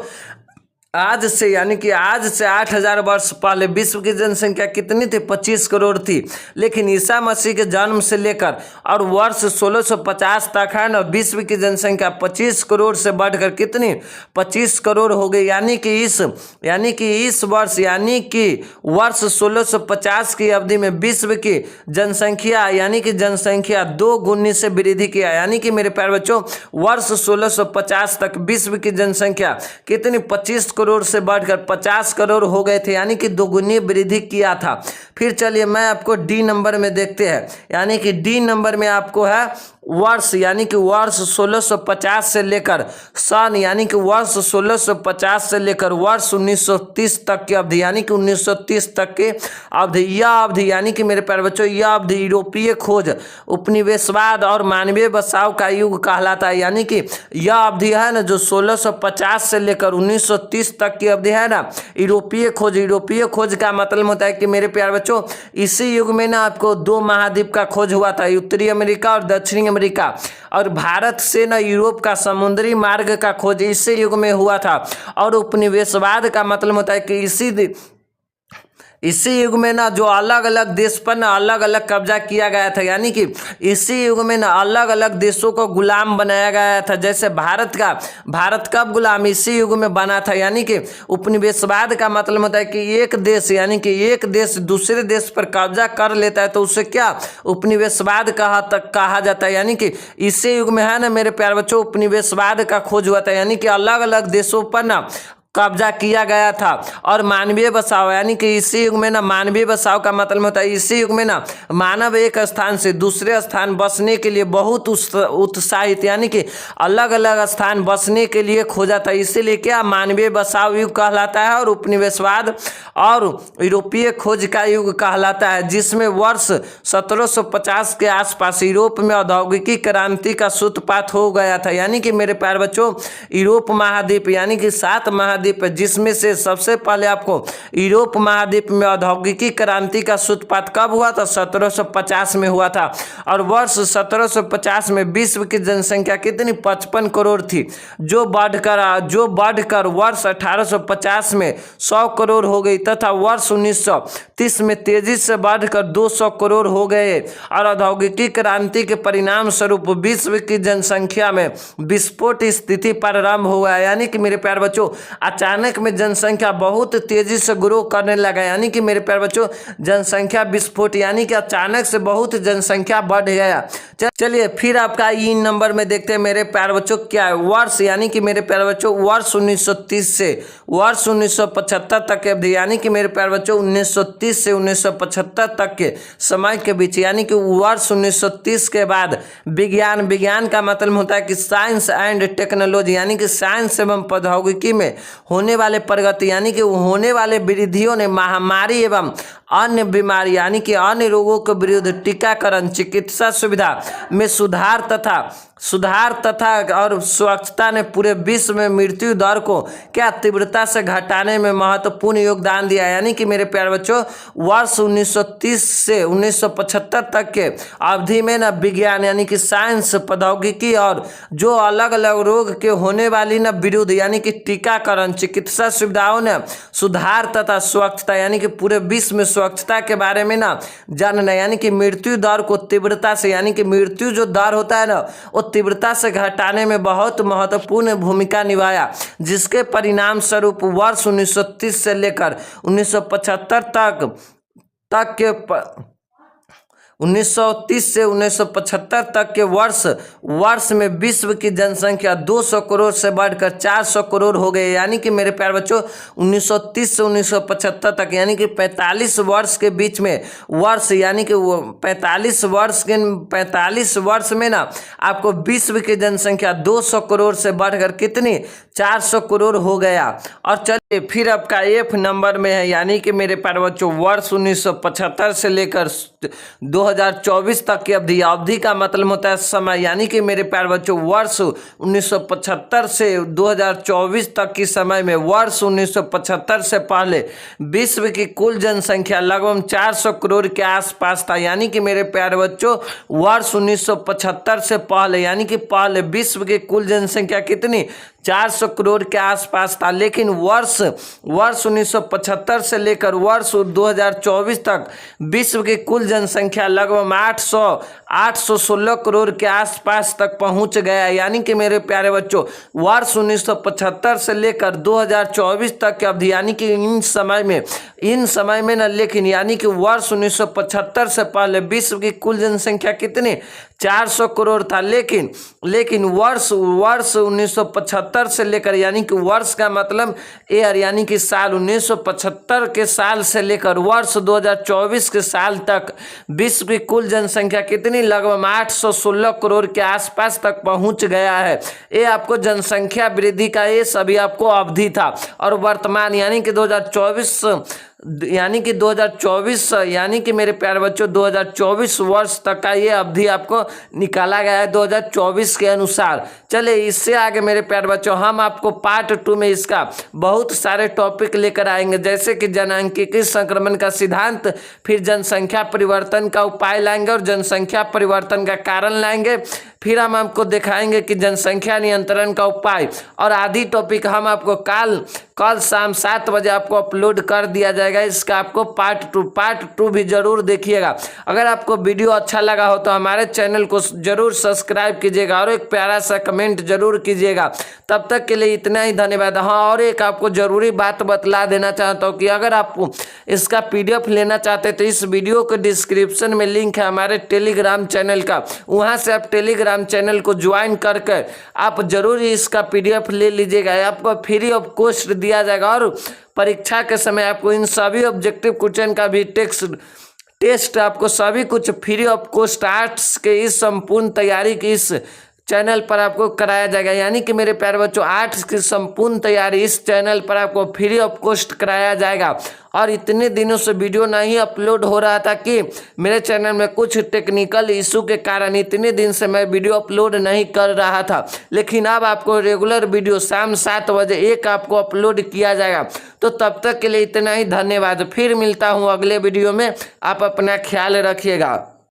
Speaker 1: आज से यानी कि आज से 8,000 वर्ष पहले विश्व की जनसंख्या कितनी थी 25 करोड़ थी। लेकिन ईसा मसीह के जन्म से लेकर और वर्ष 1650 तक है ना विश्व की जनसंख्या 25 करोड़ से बढ़कर कितनी 25 करोड़ हो गई यानी कि इस वर्ष यानी कि वर्ष 1650 की अवधि में विश्व की जनसंख्या यानी कि जनसंख्या 2 गुनी से वृद्धि किया यानी कि मेरे प्यारे बच्चों वर्ष 1650 तक विश्व की जनसंख्या कितनी 25 करोड़ से बढ़कर 50 करोड़ हो गए थे यानी कि 2 गुनी वृद्धि किया था। फिर चलिए मैं आपको डी नंबर में देखते हैं यानी कि डी नंबर में आपको है वर्ष यानी कि वर्ष 1650 से लेकर सन यानी कि वर्ष 1650 से लेकर वर्ष 1930 तक की अवधि यानी कि 1930 तक की अवधि यह अवधि यानी कि मेरे प्यारे बच्चों यह अवधि यूरोपीय खोज उपनिवेशवाद और मानवीय बसाव का युग कहलाता है यानी कि यह अवधि है ना जो 1650 से लेकर 1930 तक की अवधि है ना यूरोपीय खोज का मतलब होता है कि मेरे प्यारे बच्चों इसी युग में ना आपको 2 महाद्वीप का खोज हुआ था उत्तरी अमेरिका और दक्षिणी अमेरिका और भारत से न यूरोप का समुद्री मार्ग का खोज इसी युग में हुआ था। और उपनिवेशवाद का मतलब होता है कि इसी युग में ना जो अलग अलग देश पर ना अलग अलग कब्जा किया गया था यानी कि इसी युग में ना अलग अलग देशों को गुलाम बनाया गया था। जैसे भारत कब गुलाम इसी युग में बना था यानी कि उपनिवेशवाद का मतलब होता है कि एक देश यानी कि एक देश दूसरे देश पर कब्जा कर लेता है तो उसे क्या उपनिवेशवाद कहा जाता है यानी कि इसी युग में है ना मेरे प्यारे बच्चों उपनिवेशवाद का खोज हुआ था यानी कि अलग अलग देशों पर ना कब्जा किया गया था। और मानवीय बसाव यानी कि इसी युग में ना मानवीय बसाव का मतलब होता है इसी युग में ना मानव एक स्थान से दूसरे स्थान बसने के लिए बहुत उत्साहित यानी कि अलग अलग स्थान बसने के लिए खोजा था। इसीलिए क्या मानवीय बसाव युग कहलाता है और उपनिवेशवाद और यूरोपीय खोज का युग कहलाता है, जिसमें वर्ष 1750 के आसपास यूरोप में औद्योगिकी क्रांति का सूत्रपात हो गया था। यानी कि मेरे प्यारे बच्चों यूरोप महाद्वीप यानी कि 7 महाद्वीप है, जिसमें से सबसे पहले आपको यूरोप महाद्वीप में औद्योगिकी क्रांति का सूत्रपात कब हुआ था? 1750 में हुआ था। और वर्ष 1750 में विश्व की जनसंख्या कितनी? 55 करोड़ थी, जो बढ़कर वर्ष 1850 में 100 करोड़ हो गई तथा वर्ष 1930 में तेजी से बढ़कर 200 करोड़ हो गए। और औद्योगिकी क्रांति के परिणाम स्वरूप विश्व की जनसंख्या में विस्फोट स्थिति प्रारंभ हुआ। यानी कि मेरे प्यारे बच्चों अचानक में जनसंख्या बहुत तेजी से ग्रो करने लगा। यानी कि मेरे प्यारे बच्चों जनसंख्या विस्फोट यानी कि अचानक से बहुत जनसंख्या बढ़ गया। चलिए फिर आपका ई नंबर में देखते हैं मेरे प्यारे बच्चों क्या है वर्ष। यानी कि मेरे प्यारे बच्चों वर्ष 1930 से वर्ष 1975 तक के अवधि यानी कि मेरे प्यारे बच्चों 1930 से 1975 तक के समय के बीच यानी कि वर्ष 1930 के बाद विज्ञान का मतलब होता है कि साइंस एंड टेक्नोलॉजी यानी कि साइंस एवं प्रौद्योगिकी में होने वाले प्रगति यानी कि होने वाले वृद्धियों ने महामारी एवं अन्य बीमारी यानी कि अन्य रोगों के विरुद्ध टीकाकरण, चिकित्सा सुविधा में सुधार तथा और स्वच्छता ने पूरे विश्व में मृत्यु दर को क्या तीव्रता से घटाने में महत्वपूर्ण योगदान दिया। यानी कि मेरे प्यारे बच्चों वर्ष 1930 से 1975 तक के अवधि में ना विज्ञान यानी कि साइंस, प्रौद्योगिकी और जो अलग अलग रोग के होने वाली ना विरुद्ध यानी कि टीकाकरण, चिकित्सा सुविधाओं ने सुधार तथा स्वच्छता यानी कि पूरे विश्व में स्वच्छता के बारे में ना जानना यानी कि मृत्यु दर को तीव्रता से यानी कि मृत्यु जो दर होता है ना वो तीव्रता से घटाने में बहुत महत्वपूर्ण भूमिका निभाया, जिसके परिणाम स्वरूप वर्ष 1930 से लेकर 1975 तक के 1930 से 1975 तक के वर्ष में विश्व की जनसंख्या 200 करोड़ से बढ़कर 400 करोड़ हो गई। यानी कि मेरे प्यारे बच्चों 1930 से 1975 तक यानी कि 45 वर्ष के बीच में यानी कि 45 वर्ष में ना आपको विश्व की जनसंख्या 200 करोड़ से बढ़कर कितनी 400 करोड़ हो गया। और चलिए फिर आपका एफ नंबर में है यानी कि मेरे प्यारे बच्चों वर्ष 1975 से लेकर 2024 तक की अवधि का मतलब होता है समय। यानी कि मेरे प्यारे बच्चों वर्ष 1975 से 2024 तक की समय में वर्ष 1975 से पहले विश्व की कुल जनसंख्या लगभग 400 करोड़ के आसपास था। यानी कि मेरे प्यारे बच्चों वर्ष 1975 से पहले यानी कि पहले विश्व की कुल जनसंख्या कितनी 400 करोड़ के आसपास था। लेकिन वर्ष 1975 से लेकर वर्ष 2024 तक विश्व की कुल जनसंख्या लगभग 816 करोड़ के आसपास तक पहुंच गया। यानी कि मेरे प्यारे बच्चों वर्ष 1975 से लेकर 2024 तक की अवधि यानी कि इन समय में न लेकिन यानी कि वर्ष 1975 से पहले विश्व की कुल जनसंख्या कितनी 400 करोड़ था। लेकिन वर्ष 1975 से लेकर यानी कि वर्ष का मतलब ईयर यानी कि साल 1975 के साल से लेकर वर्ष 2024 के साल तक विश्व की कुल जनसंख्या कितनी लगभग 816 करोड़ के आसपास तक पहुंच गया है। ये आपको जनसंख्या वृद्धि का ये सभी आपको अवधि था। और वर्तमान यानी कि 2024 यानी कि मेरे प्यारे बच्चों 2024 वर्ष तक का ये अवधि आपको निकाला गया है 2024 के अनुसार। चले इससे आगे मेरे प्यारे बच्चों हम आपको पार्ट 2 में इसका बहुत सारे टॉपिक लेकर आएंगे, जैसे कि जनसांख्यिकी संक्रमण का सिद्धांत, फिर जनसंख्या परिवर्तन का उपाय लाएंगे और जनसंख्या परिवर्तन का कारण लाएंगे, फिर हम आपको दिखाएंगे कि जनसंख्या नियंत्रण का उपाय और आदि टॉपिक हम आपको कल शाम 7 बजे आपको अपलोड कर दिया जाएगा। इसका आपको पार्ट 2 भी जरूर देखिएगा। अगर आपको वीडियो अच्छा लगा हो तो हमारे चैनल को जरूर सब्सक्राइब कीजिएगा और एक प्यारा सा कमेंट जरूर कीजिएगा। तब तक के लिए इतना ही, धन्यवाद। हाँ, और एक आपको जरूरी बात बतला देना चाहता हूँ कि अगर आप इसका PDF लेना चाहते तो इस वीडियो के डिस्क्रिप्शन में लिंक है हमारे टेलीग्राम चैनल का, वहाँ से आप टेलीग्राम चैनल को ज्वाइन करके आप जरूर इसका PDF ले लीजिएगा। आपको फ्री ऑफ कॉस्ट दिया जाएगा और परीक्षा के समय आपको इन सभी ऑब्जेक्टिव क्वेश्चन का भी टेस्ट आपको सभी कुछ फ्री ऑफ कॉस्ट आर्ट्स के इस संपूर्ण तैयारी की इस चैनल पर आपको कराया जाएगा। यानी कि मेरे प्यारे बच्चों आर्ट्स की संपूर्ण तैयारी इस चैनल पर आपको फ्री ऑफ कॉस्ट कराया जाएगा। और इतने दिनों से वीडियो नहीं अपलोड हो रहा था कि मेरे चैनल में कुछ टेक्निकल इशू के कारण इतने दिन से मैं वीडियो अपलोड नहीं कर रहा था, लेकिन अब आपको रेगुलर वीडियो शाम 7 बजे एक आपको अपलोड किया जाएगा। तो तब तक के लिए इतना ही, धन्यवाद। फिर मिलता हूँ अगले वीडियो में, आप अपना ख्याल रखिएगा।